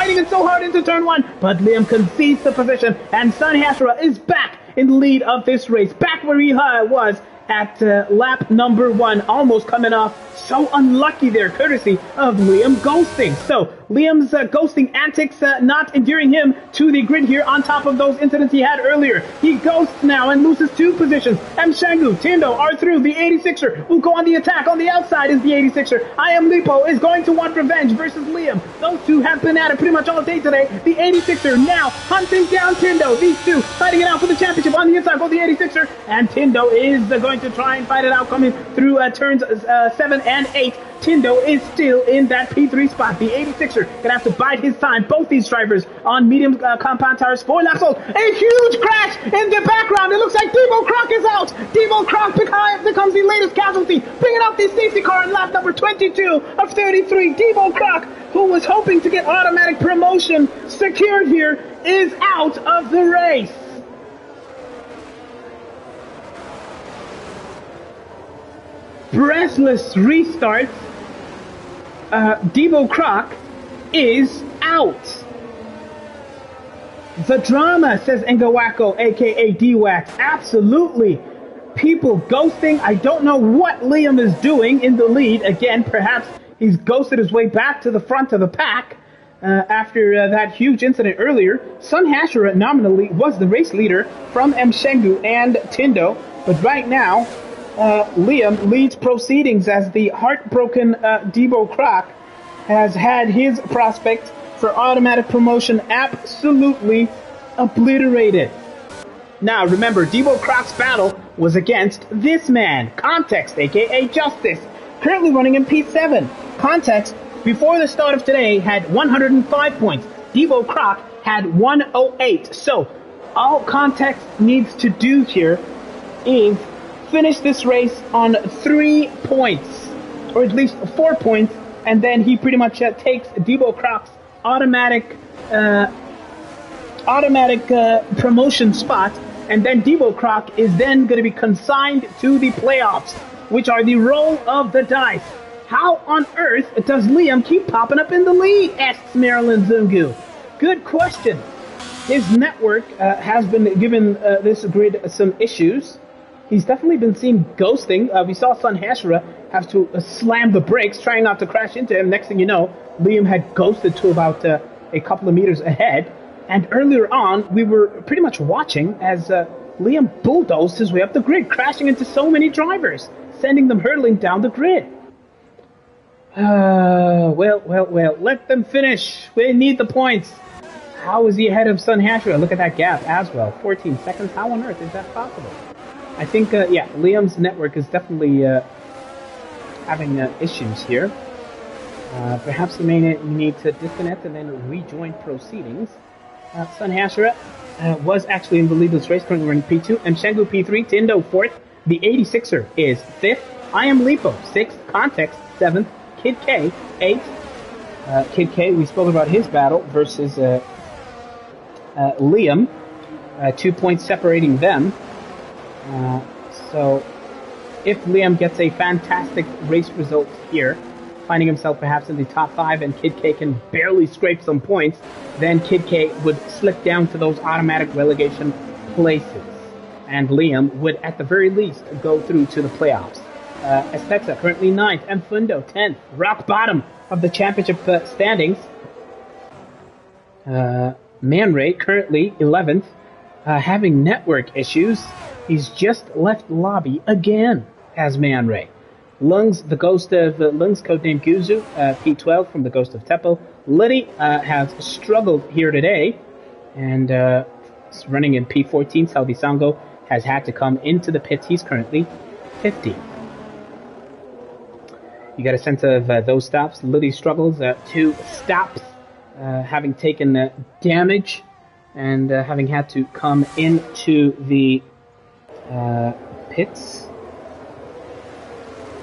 fighting it so hard into turn 1, but Liam concedes the position, and Sun Hashira is back in the lead of this race, back where he was at lap number 1, almost coming off. So unlucky there, courtesy of Liam ghosting. So Liam's ghosting antics not endearing him to the grid here on top of those incidents he had earlier. He ghosts now and loses 2 positions. Mshangu, Tindo are through. The 86er will go on the attack. On the outside is the 86er. I Am Lipo is going to want revenge versus Liam. Those two have been at it pretty much all day today. The 86er now hunting down Tindo. These two fighting it out for the championship. On the inside goes the 86er, and Tindo is going to try and fight it out coming through turns 7 and 8. Tindo is still in that P3 spot. The 86er gonna have to bide his time. Both these drivers on medium compound tires, 4 laps old. A huge crash in the background. It looks like Debo Croc is out. Debo Croc becomes the latest casualty, bringing out the safety car in lap number 22 of 33. Debo Croc, who was hoping to get automatic promotion secured here, is out of the race. Breathless restarts. Debo Croc is out. The drama, says Ngawako, aka D-Wax. Absolutely. People ghosting. I don't know what Liam is doing in the lead. Again, perhaps he's ghosted his way back to the front of the pack after that huge incident earlier. Sun Hashira nominally was the race leader from Mshengu and Tindo, but right now Liam leads proceedings as the heartbroken Debo Croc has had his prospect for automatic promotion absolutely obliterated. Now remember, Debo Croc's battle was against this man, Context, aka Justice, currently running in P7. Context, before the start of today, had 105 points. Debo Croc had 108. So all Context needs to do here is finish this race on 3 points, or at least 4 points, and then he pretty much takes Debo Croc's automatic promotion spot, and then Debo Croc is then going to be consigned to the playoffs, which are the roll of the dice. How on earth does Liam keep popping up in the lead, asks Marilyn Zungu. Good question. His network has been giving this grid some issues. He's definitely been seen ghosting. We saw Sun Hashira have to slam the brakes, trying not to crash into him. Next thing you know, Liam had ghosted to about a couple of meters ahead. And earlier on, we were pretty much watching as Liam bulldozed his way up the grid, crashing into so many drivers, sending them hurtling down the grid. Well, let them finish. We need the points. How is he ahead of Sun Hashira? Look at that gap as well, 14 seconds. How on earth is that possible? I think, Liam's network is definitely having issues here. Perhaps he may need to disconnect and then rejoin proceedings. Sun Hashira was actually in the lead of this race, currently running P2. Mshengu P3, Tindo 4th. The 86er is 5th. I Am Lipo 6th. Context 7th. Kid K 8th. Kid K, we spoke about his battle versus Liam. 2 points separating them. So if Liam gets a fantastic race result here, finding himself perhaps in the top 5 and Kid K can barely scrape some points, then Kid K would slip down to those automatic relegation places. And Liam would at the very least go through to the playoffs. Espexa currently 9th, and Fundo 10th, rock bottom of the championship standings. Man Ray currently 11th, having network issues. He's just left lobby again as Man Ray. Lungs, the ghost of Lungs, codenamed Guzu, P12 from the Ghost of Teppo. Liddy has struggled here today, and running in P14. Salvi Sango has had to come into the pits. He's currently 50. You got a sense of those stops. Liddy struggles, 2 stops, having taken damage and having had to come into the pits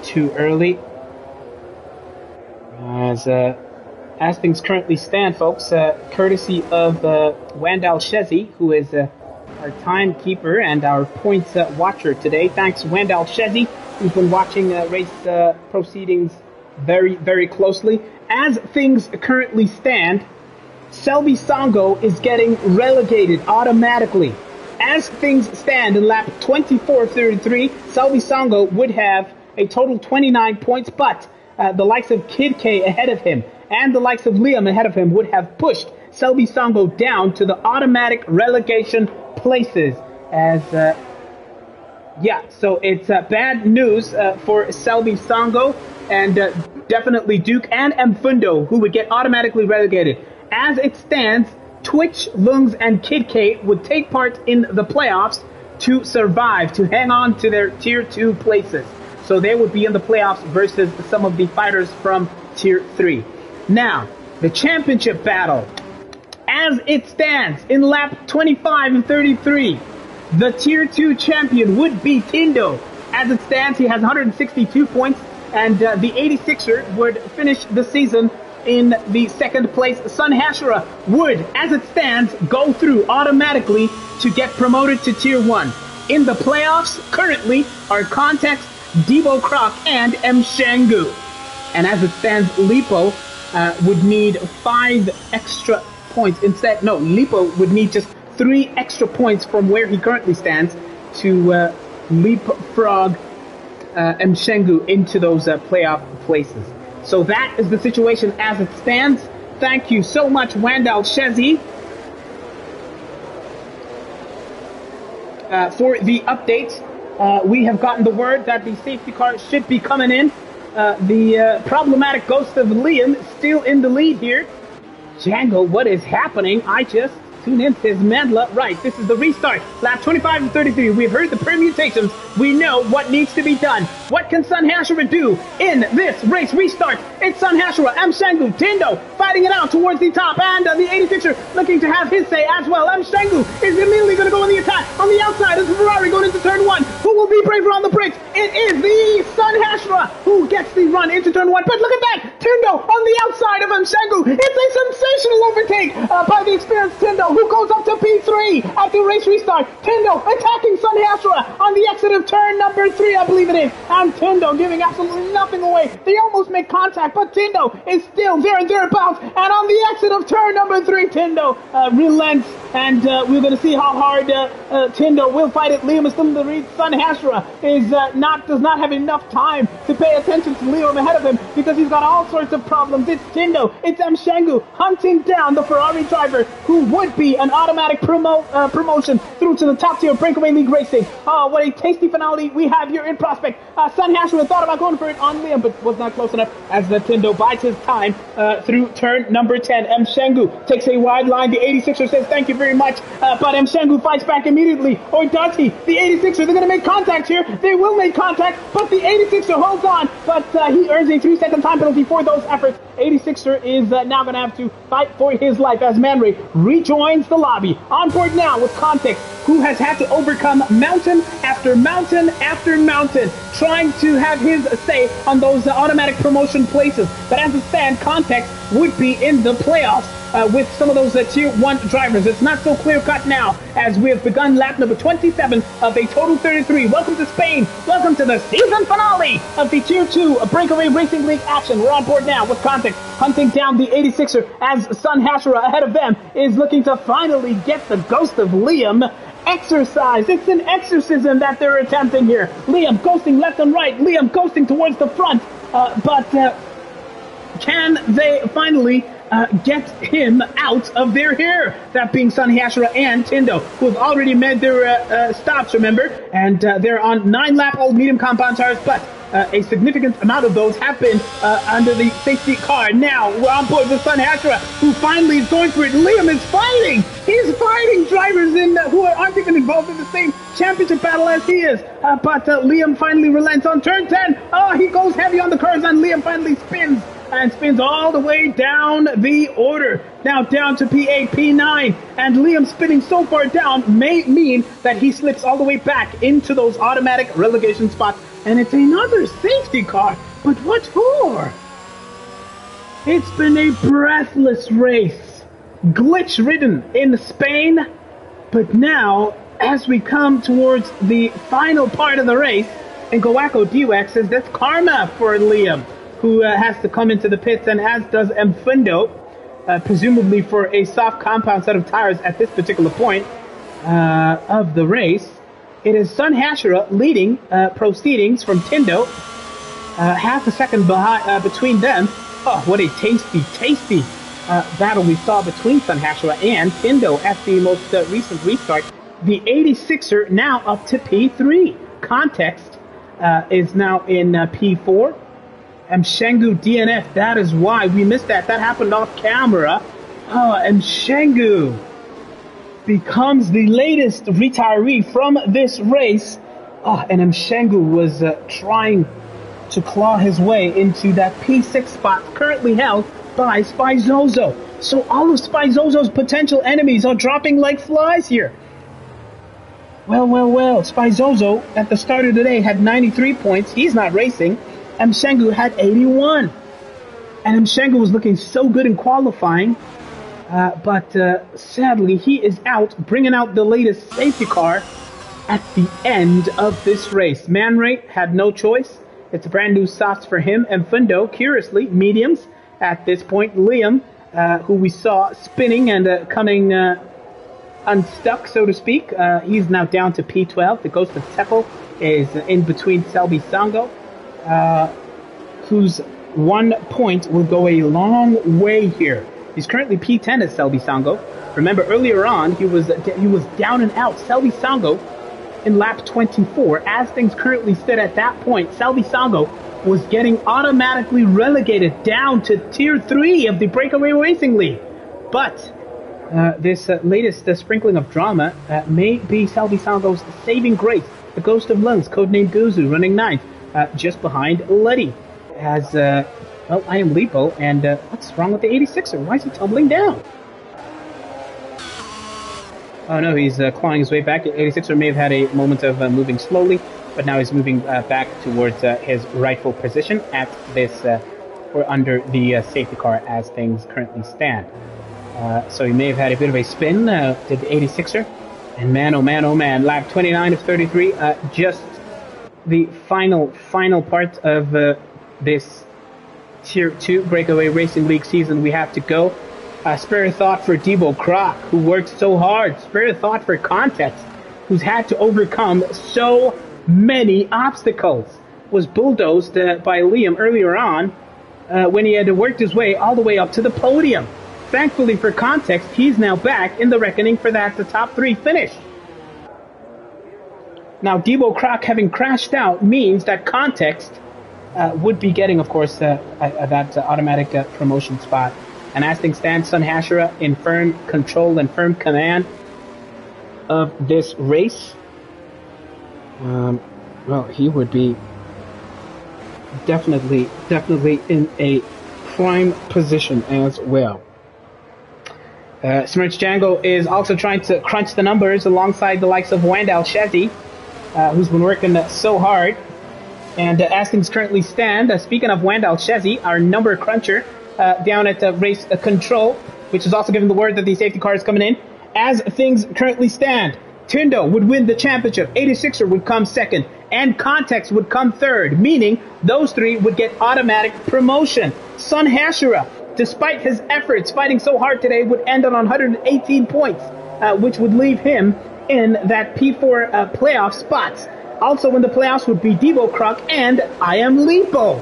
too early. As things currently stand, folks, courtesy of Wandal Shezi, who is our timekeeper and our points watcher today. Thanks, Wandal Shezi, who's been watching race proceedings very, very closely. As things currently stand, Selby Songo is getting relegated automatically. As things stand in lap 24 of 33, Selby Songo would have a total 29 points, but the likes of Kid K ahead of him and the likes of Liam ahead of him would have pushed Selby Songo down to the automatic relegation places. So it's bad news for Selby Songo and definitely Duke and Mfundo, who would get automatically relegated. As it stands, Twitch, Lungs, and Kid K would take part in the playoffs to survive, to hang on to their Tier 2 places. So they would be in the playoffs versus some of the fighters from Tier 3. Now, the championship battle. As it stands in lap 25 and 33, the Tier 2 champion would be Tindo. As it stands, he has 162 points, and the 86er would finish the season in the second place. Sun Hashira would, as it stands, go through automatically to get promoted to Tier 1. In the playoffs, currently, are Context, Debo Croc, and M. Shangu. And as it stands, Lipo would need 5 extra points. Instead, no, Lipo would need just 3 extra points from where he currently stands to leapfrog M. Shangu into those playoff places. So that is the situation as it stands. Thank you so much, Wandal Shezi, for the update. We have gotten the word that the safety car should be coming in. The problematic ghost of Liam still in the lead here. Django, what is happening? I just tuned in, says Mandla. Right, this is the restart. Lap 25 and 33. We've heard the permutations. We know what needs to be done. What can Sun Hashira do in this race restart? It's Sun Hashira, M. Shangu, Tindo fighting it out towards the top, and the 86er looking to have his say as well. M. Shangu is immediately going to go on the attack. On the outside is Ferrari going into turn 1. Who will be braver on the brakes? It is the Sun Hashira who gets the run into turn 1. But look at that! Tindo on the outside of M. Shangu. It's a sensational overtake by the experienced Tindo, who goes up to P3 at the race restart. Tindo attacking Sun Hashira on the exit of turn number 3, I believe it is. And Tindo giving absolutely nothing away. They almost make contact, but Tindo is still there and thereabouts. And on the exit of turn number 3, Tindo relents. And we're going to see how hard Tindo will fight it. Liam is still in the lead. Sun Hashira does not have enough time to pay attention to Liam ahead of him because he's got all sorts of problems. It's Tindo, it's M. Shangu hunting down the Ferrari driver who would be an automatic promotion through to the top tier of Breakaway League Racing. Oh, what a tasty finale we have here in prospect. Sun Hashira thought about going for it on Liam, but was not close enough as the Tindo bides his time through turn number 10. M. Shangu takes a wide line. The 86er says thank you very much, but M. Shangu fights back immediately. Or does he? The 86er, they're going to make contact here. They will make contact, but the 86er holds on, but he earns a 3-second time penalty for those efforts. 86er is now going to have to fight for his life as Man Ray rejoins the lobby. On board now with Context, who has had to overcome mountain after mountain after mountain, trying to have his say on those automatic promotion places. But as it stands, Context would be in the playoffs with some of those Tier 1 drivers. It's not so clear-cut now as we have begun lap number 27 of a total 33. Welcome to Spain. Welcome to the season finale of the Tier 2 Breakaway Racing League action. We're on board now with Context hunting down the 86er as Sun Hashira ahead of them is looking to finally get the ghost of Liam exercise. It's an exorcism that they're attempting here. Liam ghosting left and right. Liam ghosting towards the front. But can they finally get him out of their hair? That being Sun Hashira and Tindo, who have already made their stops, remember? And they're on 9-lap-old medium compound tires, but a significant amount of those have been under the safety car. Now we're on board with Sun Hashira, who finally is going for it. Liam is fighting. He's fighting drivers who aren't even involved in the same championship battle as he is. But Liam finally relents on turn 10. Oh, he goes heavy on the curves, and Liam finally spins. And spins all the way down the order. Now down to P8, P9. And Liam spinning so far down may mean that he slips all the way back into those automatic relegation spots. And it's another safety car. But what for? It's been a breathless race. Glitch-ridden in Spain. But now, as we come towards the final part of the race, and Goako Dweck says that's karma for Liam, who has to come into the pits, and as does Mfundo. presumably for a soft compound set of tires at this particular point of the race. It is Sun Hashira leading proceedings from Tindo, half a second behind between them. Oh, what a tasty battle we saw between Sun Hashira and Tindo at the most recent restart. The 86er now up to P3. Context is now in P4. Mshengu DNF, that is why we missed that. That happened off camera. Oh, Mshengu becomes the latest retiree from this race. Oh, and Mshengu was trying to claw his way into that P6 spot currently held by Spyzozo. So all of Spyzozo's potential enemies are dropping like flies here. Well. Spyzozo at the start of the day had 93 points. He's not racing. Mshengu had 81. And Mshengu was looking so good in qualifying. But sadly, he is out, bringing out the latest safety car at the end of this race. Man Ray had no choice. It's a brand new softs for him. And Fundo, curiously, mediums at this point. Liam, who we saw spinning and coming unstuck, so to speak. He's now down to P12. The Ghost of Tepo is in between Selby Sango, whose 1 point will go a long way here. He's currently P10 as Selby Sango. Remember, earlier on, he was down and out. Selby Sango in lap 24. As things currently stood at that point, Selby Sango was getting automatically relegated down to Tier 3 of the Breakaway Racing League. But this latest sprinkling of drama may be Selby Sango's saving grace. The Ghost of Lungs, codenamed Guzu, running 9th, just behind Letty. As, well, I am Lipo, and what's wrong with the 86er? Why is he tumbling down? Oh no, he's clawing his way back. The 86er may have had a moment of moving slowly, but now he's moving back towards his rightful position at this, or under the safety car as things currently stand. So he may have had a bit of a spin, did the 86er. And man, oh man, lap 29 of 33, just the final part of this Tier 2 Breakaway Racing League season we have to go. Spare a thought for Debo Croc, who worked so hard. Spare a thought for Context, who's had to overcome so many obstacles. Was bulldozed by Liam earlier on when he had worked his way all the way up to the podium. Thankfully for Context, he's now back in the reckoning for the top 3 finish. Now, Debo Croc having crashed out means that Context would be getting, of course, that automatic promotion spot. And as things stand, Sun Hashira in firm control and firm command of this race. Well, he would be definitely in a prime position as well. Smirch Django is also trying to crunch the numbers alongside the likes of Wandal Shezzy, who's been working so hard. And as things currently stand, speaking of Wandal Shezzy, our number cruncher down at race control, which is also giving the word that the safety car is coming in. As things currently stand, Tindo would win the championship, 86er would come second, and Context would come third, meaning those 3 would get automatic promotion. Sun Hashira, despite his efforts fighting so hard today, would end on 118 points, which would leave him in that P4 playoff spots. Also in the playoffs would be Debo Croc and I Am Lipo.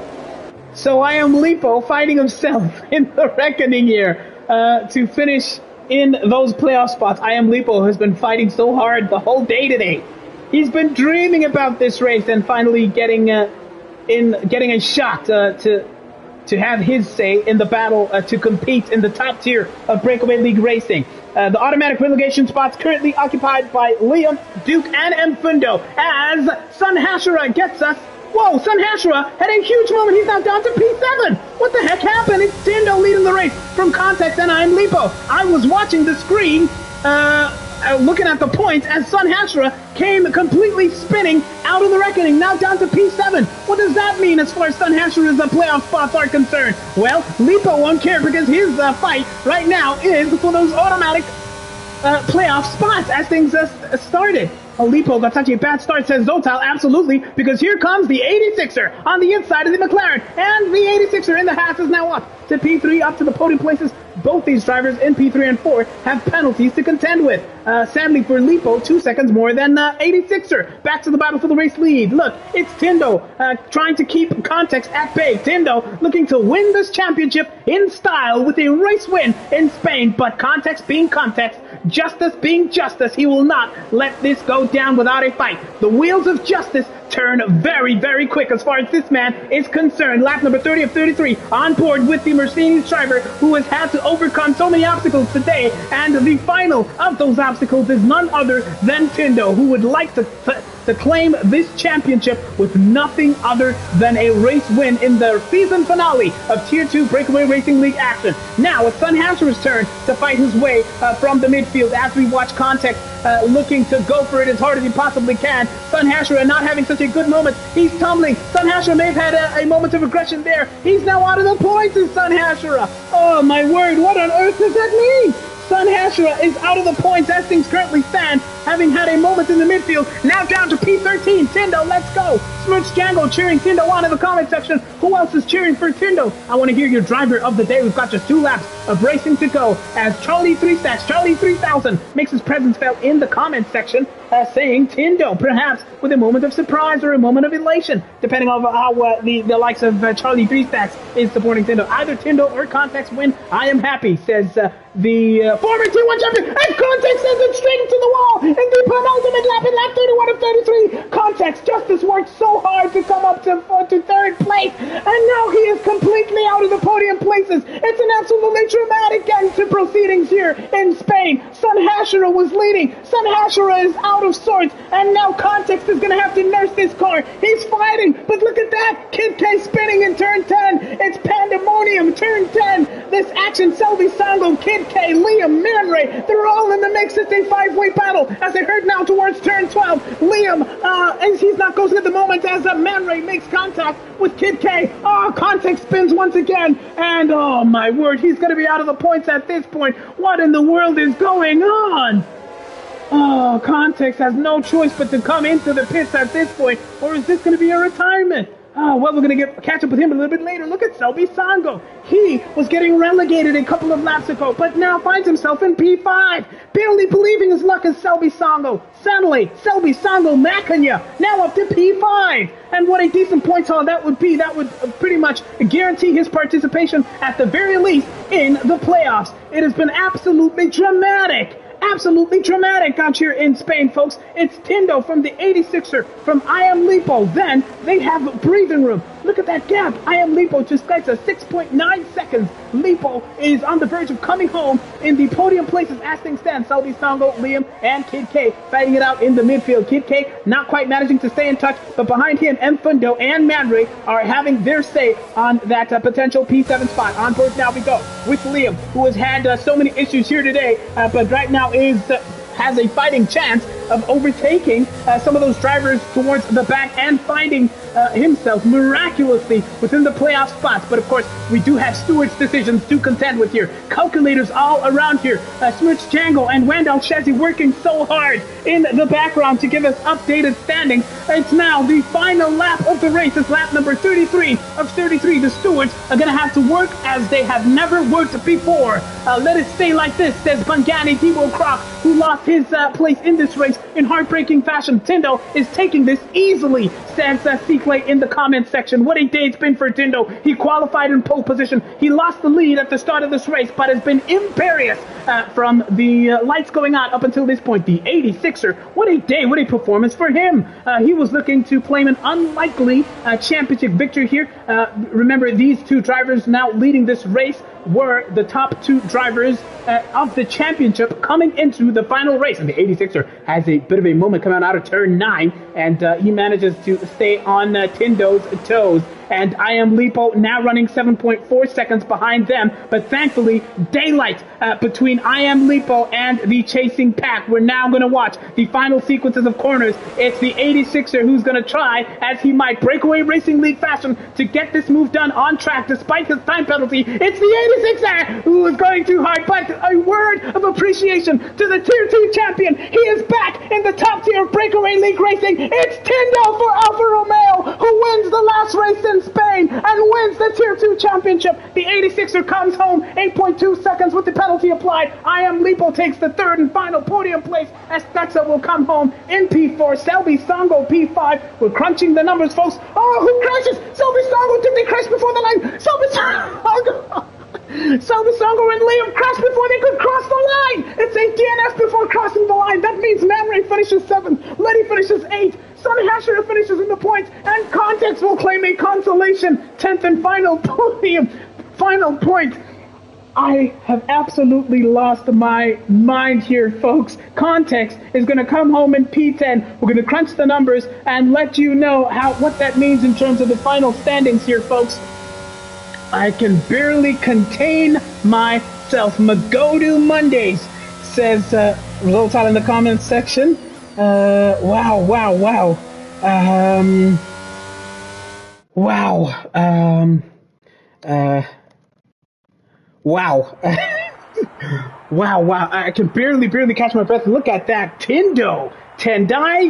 So I Am Lipo fighting himself in the reckoning here to finish in those playoff spots. I Am Lipo has been fighting so hard the whole day today. He's been dreaming about this race and finally getting a shot to have his say in the battle to compete in the top tier of Breakaway League Racing. The automatic relegation spots currently occupied by Liam, Duke, and Mfundo as Sun Hashira gets us. Whoa, Sun Hashira had a huge moment. He's now down to P7. What the heck happened? It's Tindo leading the race from Context and I Am Lipo. I was watching the screen, looking at the points as Sun Hashira came completely spinning out of the reckoning, now down to P7. What does that mean as far as Sun Hashira's playoff spots are concerned? Well, Lipo won't care because his fight right now is for those automatic playoff spots as things started. Lipo got such a bad start, says Zotal. Absolutely, because here comes the 86er on the inside of the McLaren, and the 86er in the Haas is now up to P3, up to the podium places Both these drivers in P3 and 4 have penalties to contend with. Sadly for Lipo, 2 seconds more than 86er. Back to the battle for the race lead. Look, it's Tindo trying to keep Context at bay. Tindo looking to win this championship in style with a race win in Spain, but Context being Context, justice being justice, he will not let this go down without a fight. The wheels of justice turn very, very quick as far as this man is concerned. Lap number 30 of 33 on board with the Mercedes driver who has had to overcome so many obstacles today, and the final of those obstacles is none other than Tindo, who would like to claim this championship with nothing other than a race win in the season finale of Tier 2 Breakaway Racing League action. Now it's Sun Hasser's turn to fight his way from the midfield as we watch Context looking to go for it as hard as he possibly can. Sun Hasser not having such a good moment. He's tumbling. Sun Hasser may have had a moment of aggression there. He's now out of the points in Sun Hasser. Oh my word, what on earth does that mean? Sun Hasser is out of the points as things currently stand, having had a moment in the midfield. Now down to P13. Tindo, let's go. Smooch Django cheering Tindo on in the comment section. Who else is cheering for Tindo? I want to hear your driver of the day. We've got just 2 laps of racing to go as Charlie 3 Stacks, Charlie 3000 makes his presence felt in the comment section, saying Tindo, perhaps with a moment of surprise or a moment of elation, depending on how the likes of Charlie 3 Stacks is supporting Tindo. Either Tindo or Context win, I am happy, says the former T1 champion, and Context sends it straight into the wall in the penultimate lap in lap 31 of 33. Context Justice worked so hard to come up to 3rd place, and now he is completely out of the podium places. It's an absolutely dramatic end to proceedings here in Spain. Sun Hasser was leading. Sun Hasser is out of sorts, and now Context is going to have to nurse this car. He's fighting, but look at that. Kid K spinning in turn 10. It's pandemonium, turn 10. This action, Selby Sango, Kid K, Liam, Man Ray, they're all in the mix. It's a 5-way battle as they head now towards turn 12. Liam, he's not closing at the moment as Man Ray makes contact with Kid K. Oh, Context spins once again, and oh my word, he's going to be out of the points at this point. What in the world is going on? Oh, Context has no choice but to come into the pits at this point, or is this going to be a retirement? Oh, well, we're going to catch up with him a little bit later. Look at Selby Sango. He was getting relegated a couple of laps ago, but now finds himself in P5. Barely believing his luck as Selby Sango. Suddenly, Selby Sango Macanya now up to P5. And what a decent point haul that would be. That would pretty much guarantee his participation at the very least in the playoffs. It has been absolutely dramatic. Absolutely dramatic out here in Spain, folks. It's Tindo from the 86er from I Am Lipo. Then they have breathing room. Look at that gap. I Am Lipo just gets a 6.9 seconds. Lipo is on the verge of coming home in the podium places as things stand. Selby Sango, Liam, and Kid K fighting it out in the midfield. Kid K not quite managing to stay in touch, but behind him, M. Fundo and Manray are having their say on that potential P7 spot. On board now we go with Liam, who has had so many issues here today, but right now has a fighting chance of overtaking some of those drivers towards the back and finding himself miraculously within the playoff spots. But of course, we do have Stewart's decisions to contend with here. Calculators all around here. Smooch Django and Wendell Chesney working so hard in the background to give us updated standings. It's now the final lap of the race. It's lap number 33 of 33. The Stewards are going to have to work as they have never worked before. Let it stay like this, says Bungani Debo Croc, who lost his place in this race in heartbreaking fashion. Tindo is taking this easily, says C-Clay in the comment section. What a day it's been for Tindo. He qualified in pole position. He lost the lead at the start of this race, but has been imperious from the lights going on up until this point. The 86er, what a day, what a performance for him. He was looking to claim an unlikely championship victory here. Remember, these two drivers now leading this race were the top 2 drivers of the championship coming into the final race. And the 86er has a bit of a moment coming out of turn 9, and he manages to stay on Tindo's toes. And I Am Lipo now running 7.4 seconds behind them, but thankfully daylight between I Am Lipo and the chasing pack. We're now going to watch the final sequences of corners. It's the 86er who's going to try, as he might, breakaway racing league fashion, to get this move done on track despite his time penalty. It's the 86er who is going too hard, but a word of appreciation to the Tier 2 champion. He is back in the top tier of breakaway league racing. It's Tindo for Alfa Romeo, who wins the last race in in Spain and wins the Tier 2 championship. The 86er comes home 8.2 seconds with the penalty applied. I Am Lipo takes the third and final podium place as Texa will come home in P4. Selby Songo P5. We're crunching the numbers, folks. Oh, who crashes? Selby Songo, did they crash before the line? Selby Songo. Selby Songo and Liam crashed before they could cross the line. It's a DNF before crossing the line. That means Man Ray finishes 7th. Letty finishes 8th. Sonny Hasher finishes in the points. And Context will claim a consolation 10th and final podium. Final point. I have absolutely lost my mind here, folks. Context is going to come home in P10. We're going to crunch the numbers and let you know what that means in terms of the final standings here, folks. I can barely contain myself. Magodu Mondays says, results out in the comments section. Wow. Wow. Wow. I can barely catch my breath. Look at that. Tendai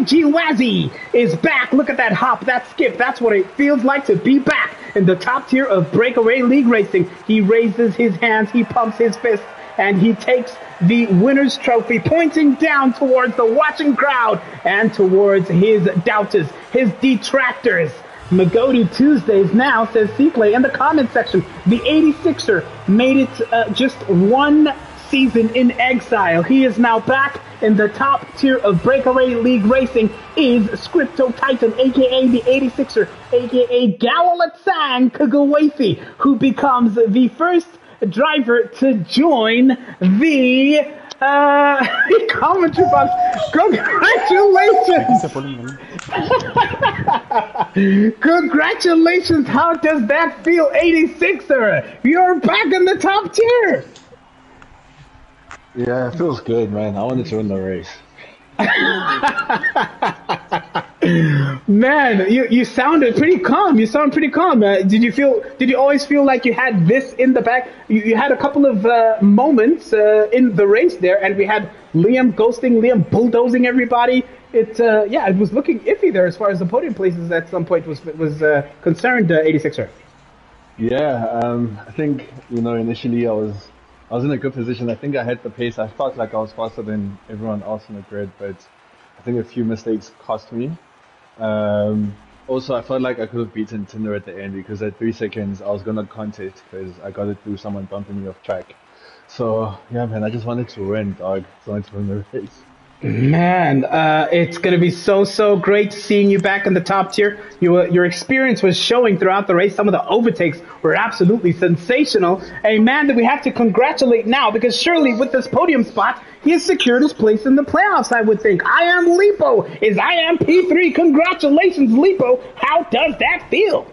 Jiwazi is back. Look at that hop, that skip. That's what it feels like to be back in the top tier of Breakaway League Racing. He raises his hands, he pumps his fists, and he takes the winner's trophy, pointing down towards the watching crowd and towards his doubters, his detractors. Magodu Tuesdays now, says Seaplay in the comment section. The 86er made it just one season in exile. He is now back in the top tier of Breakaway League Racing. Is Scripto Titan, aka the 86er, aka Gawalatsang Kagawafi, who becomes the first driver to join the commentary box. Congratulations! Congratulations! How does that feel, 86er? You're back in the top tier. Yeah, it feels good, man. I wanted to win the race. Man, you sounded pretty calm. You sound pretty calm. Did you always feel like you had this in the back? You had a couple of moments in the race there, and we had Liam bulldozing everybody. It was looking iffy there as far as the podium places at some point was concerned, 86er. Yeah, I think, initially I was in a good position. I think I had the pace. I felt like I was faster than everyone else in the grid, but I think a few mistakes cost me. Also, I felt like I could have beaten Tinder at the end because at 3 seconds I was going to contest because I got it through someone bumping me off track. So, yeah, man, I just wanted to win, dog. I wanted to win the race. Man, it's going to be so great seeing you back in the top tier. Your experience was showing throughout the race. Some of the overtakes were absolutely sensational. A man that we have to congratulate now, because surely with this podium spot, he has secured his place in the playoffs, I would think. I Am Lipo is I Am P3. Congratulations, Lipo. How does that feel?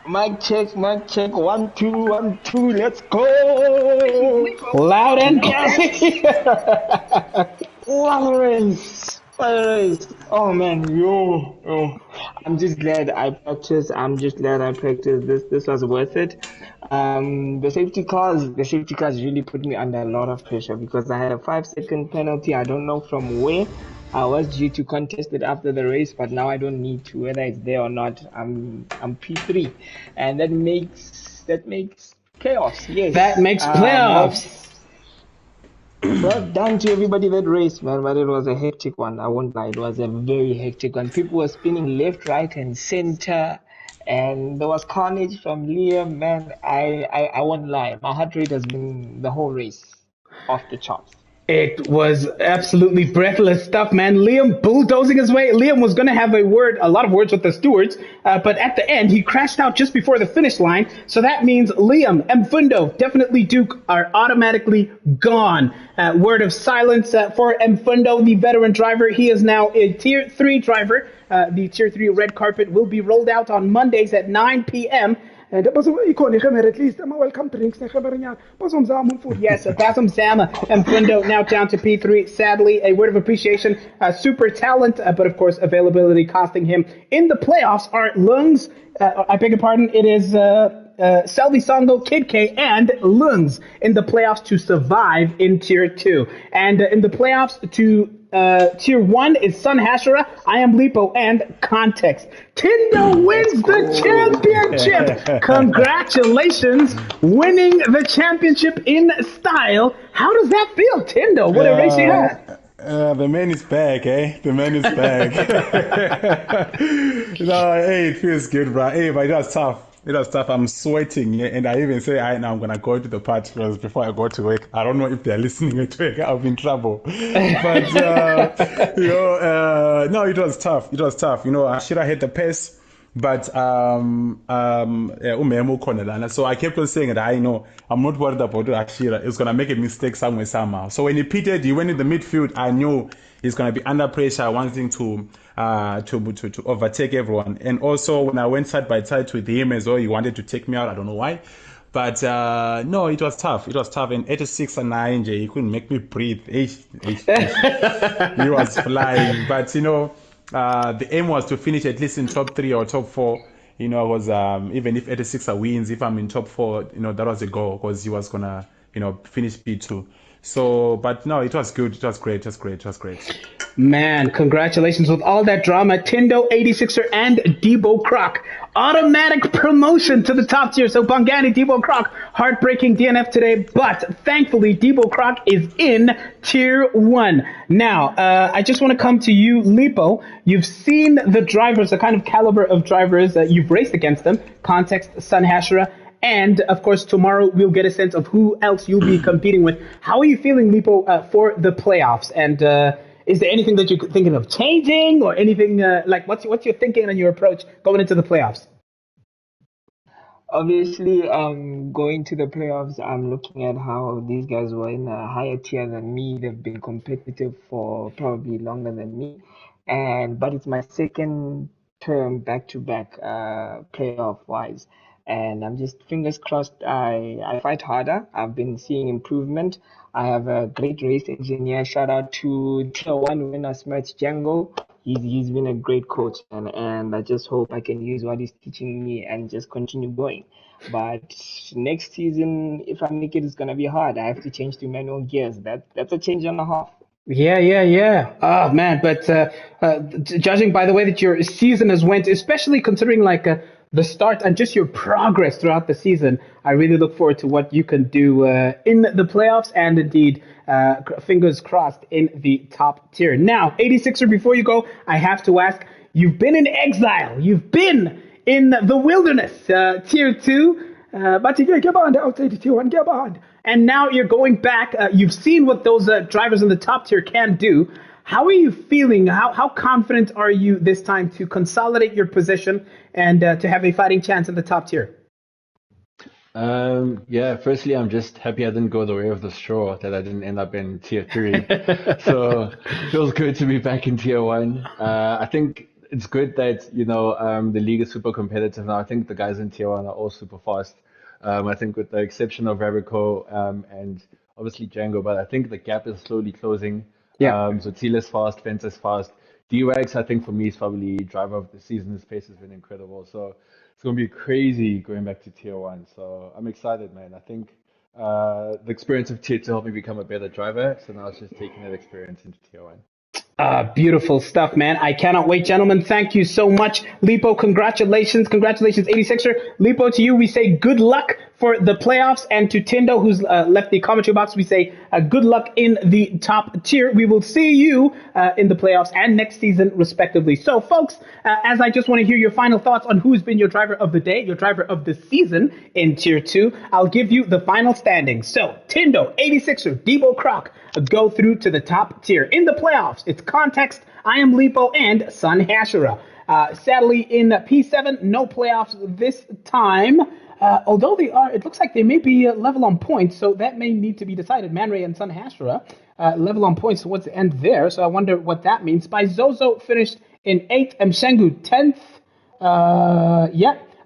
Mic check, 1, 2, 1, 2, let's go! Loud and clear. What a race! Oh man, yo. I'm just glad I practiced. This was worth it. The safety cars really put me under a lot of pressure because I had a 5-second penalty. I don't know from where. I was due to contest it after the race, but now I don't need to, whether it's there or not. I'm P3, and that makes chaos. Yes, that makes playoffs. Well done to everybody that raced, man, but it was a hectic one. I won't lie, it was a very hectic one. People were spinning left, right, and center, and there was carnage from Liam, man. I won't lie, my heart rate has been the whole race off the charts. It was absolutely breathless stuff, man. Liam bulldozing his way. Liam was going to have a lot of words with the stewards, but at the end, he crashed out just before the finish line. So that means Liam, Mfundo, definitely Duke are automatically gone. Word of silence for Mfundo, the veteran driver. He is now a Tier 3 driver. The Tier 3 red carpet will be rolled out on Mondays at 9 p.m. And at least welcome drinks. Yes, Basum Sama and Fundo now down to P3. Sadly, a word of appreciation, super talent, but of course availability costing him in the playoffs. Our lungs, I beg your pardon, it is Selvi Songo, Kid K, and Lungs in the playoffs to survive in Tier 2. And in the playoffs to Tier 1 is Sun Hashira, I Am Lipo, and Context. Tindo wins the championship. Congratulations, winning the championship in style. How does that feel, Tindo? What a race you had. The man is back, eh? The man is back. No, hey, it feels good, bro. Hey, but it was tough. It was tough. I'm sweating, yeah? And I even say, now I'm gonna go to the party first before I go to work. I don't know if they're listening at work. I'll be in trouble. But no, it was tough. It was tough. Ashira had the pace. But Umemo Konelana. So I kept on saying that I know I'm not worried about Ashira. He's gonna make a mistake somewhere somehow. So when he pitted, he went in the midfield. I knew he's gonna be under pressure, wanting to overtake everyone. And also when I went side by side with him as well, he wanted to take me out. I don't know why. But no, it was tough. It was tough. And 86 and 9, he couldn't make me breathe. He was flying. But the aim was to finish at least in top 3 or top 4. I was even if 86 wins, if I'm in top 4, that was a goal because he was gonna, finish P2. So, but no, it was good. It was great. It was great. It was great. Man, congratulations with all that drama. Tindo, 86er, and Debo Croc. Automatic promotion to the top tier. So Bongani, Debo Croc, heartbreaking DNF today. But thankfully, Debo Croc is in Tier 1. Now, I just want to come to you, Lipo. You've seen the drivers, the kind of caliber of drivers that you've raced against them. Context, Sun Hashira. And, of course, tomorrow we'll get a sense of who else you'll be competing with. How are you feeling, Lipo, for the playoffs? And is there anything that you're thinking of changing or anything like what's your thinking and your approach going into the playoffs? Obviously, going to the playoffs, I'm looking at how these guys were in a higher tier than me. They've been competitive for probably longer than me, but it's my second term back to back playoff wise. And I'm just fingers crossed I fight harder. I've been seeing improvement. I have a great race engineer. Shout out to Tier 1 winner Smerch Django. He's been a great coach, and I just hope I can use what he's teaching me and just continue going. But next season, if I make it, it's gonna be hard. I have to change to manual gears. That's a change and a half. Yeah. Oh, man. But judging by the way that your season has went, especially considering the start and just your progress throughout the season, I really look forward to what you can do in the playoffs and indeed, fingers crossed, in the top tier. Now, 86er, before you go, I have to ask, you've been in exile. You've been in the wilderness, Tier 2. But you get behind outside Tier 1, get behind. And now you're going back. You've seen what those drivers in the top tier can do. How are you feeling? How confident are you this time to consolidate your position and to have a fighting chance in the top tier? Yeah, firstly, I'm just happy I didn't go the way of the straw, that I didn't end up in Tier 3. So it feels good to be back in Tier 1. I think it's good that, the league is super competitive now. I think the guys in Tier 1 are all super fast. I think with the exception of Ravico and obviously Django, but I think the gap is slowly closing. Yeah. So Thiele's fast, Fence's fast. D-Wags, I think for me, is probably driver of the season. His pace has been incredible. So it's going to be crazy going back to Tier 1. So I'm excited, man. I think the experience of Tier 2 helped me become a better driver. So now it's just taking that experience into Tier 1. Beautiful stuff, man. I cannot wait, gentlemen. Thank you so much. Lipo, congratulations. Congratulations, 86er. Lipo, to you, we say good luck for the playoffs. And to Tindo, who's left the commentary box, we say good luck in the top tier. We will see you in the playoffs and next season, respectively. So, folks, as I just want to hear your final thoughts on who's been your driver of the day, your driver of the season in Tier 2, I'll give you the final standings. So, Tindo, 86er, Debo Croc, go through to the top tier. In the playoffs, it's Context, I Am Lipo, and Sun Hashira. Sadly, in P7, no playoffs this time. Although it looks like they may be level on points, so that may need to be decided. Man Ray and Sun Hashira level on points towards the end there, so I wonder what that means. By Zozo finished in 8th, Mshengu 10th.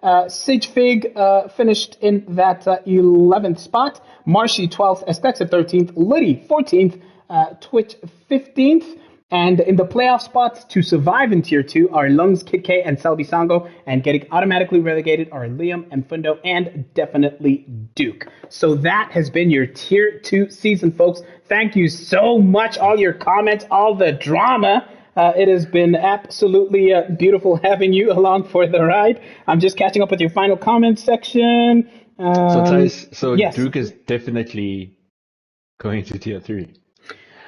Sigfig finished in that 11th spot. Marshy 12th, Espexa 13th, Liddy 14th, Twitch 15th. And in the playoff spots to survive in Tier 2 are Lungs, Kid K, and Selby Sango. And getting automatically relegated are Liam, Mfundo, and definitely Duke. So that has been your Tier 2 season, folks. Thank you so much. All your comments, all the drama. It has been absolutely beautiful having you along for the ride. I'm just catching up with your final comments section. Yes. Duke is definitely going to Tier 3.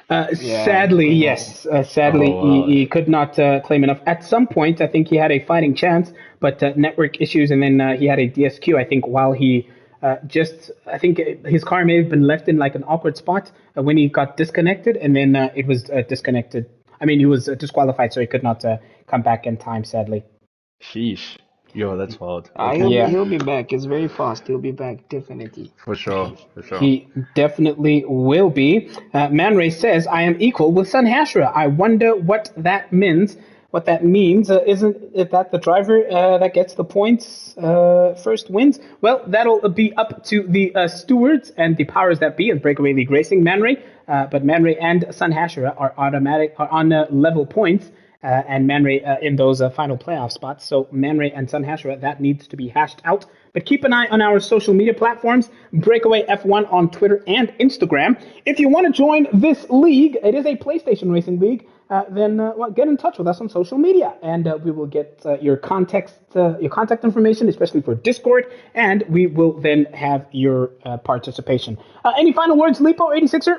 Sadly, yes. He could not claim enough. At some point, I think he had a fighting chance, but network issues, and then he had a DSQ, I think, while he I think his car may have been left in like an awkward spot when he got disconnected, and then it was disconnected. I mean, he was disqualified, so he could not come back in time, sadly. Sheesh. Yo, that's wild. Okay. He'll be back. It's very fast. He'll be back, definitely. For sure. He definitely will be. Man Ray says, I am equal with Sun Hashra. I wonder what that means. What that means, isn't it that the driver that gets the points first wins? Well, that'll be up to the stewards and the powers that be of Breakaway League Racing, Man Ray. But Man Ray and Sun Hashra are on level points. And Man Ray in those final playoff spots. So Man Ray and Sun Hashra, that needs to be hashed out. But keep an eye on our social media platforms, Breakaway F1 on Twitter and Instagram. If you want to join this league, it is a PlayStation Racing League, then get in touch with us on social media. And we will get your contact information, especially for Discord, and we will then have your participation. Any final words, Lipo, 86er?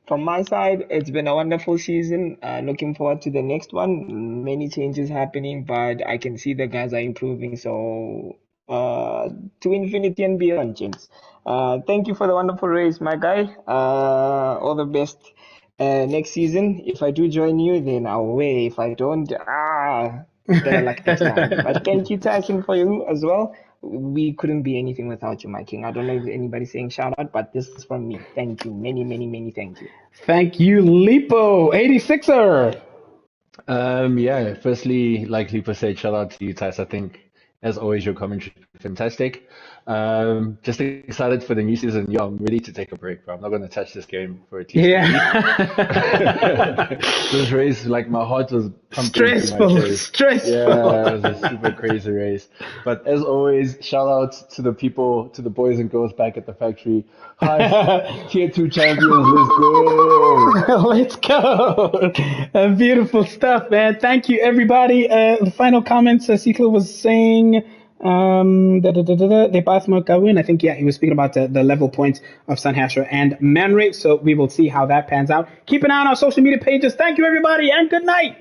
From my side, it's been a wonderful season. Looking forward to the next one. Many changes happening, but I can see the guys are improving. So to infinity and beyond, James. Thank you for the wonderful race, my guy. All the best next season. If I do join you, then I'll weigh. If I don't, better luck next time. But thank you, Tyson, for you as well. We couldn't be anything without you, my king. I don't know if anybody's saying shout out, but this is from me. Thank you. Many, many, many thank you. Thank you, Lipo. 86er. Firstly, like Lipo said, shout out to you, Tyson. I think, as always, your commentary is fantastic. Just excited for the new season. I'm ready to take a break, bro. I'm not going to touch this game for at least a week. This race, like, my heart was pumping. Stressful. Yeah, it was a super crazy race. But as always, shout out to the people, to the boys and girls back at the factory. Hi, Tier 2 champions. Let's go. Let's go. Beautiful stuff, man. Thank you, everybody. The final comments, Sikla was saying... they both mark win. I think, he was speaking about the level points of Sun Hashra and Man Ray. So we will see how that pans out. Keep an eye on our social media pages. Thank you, everybody, and good night.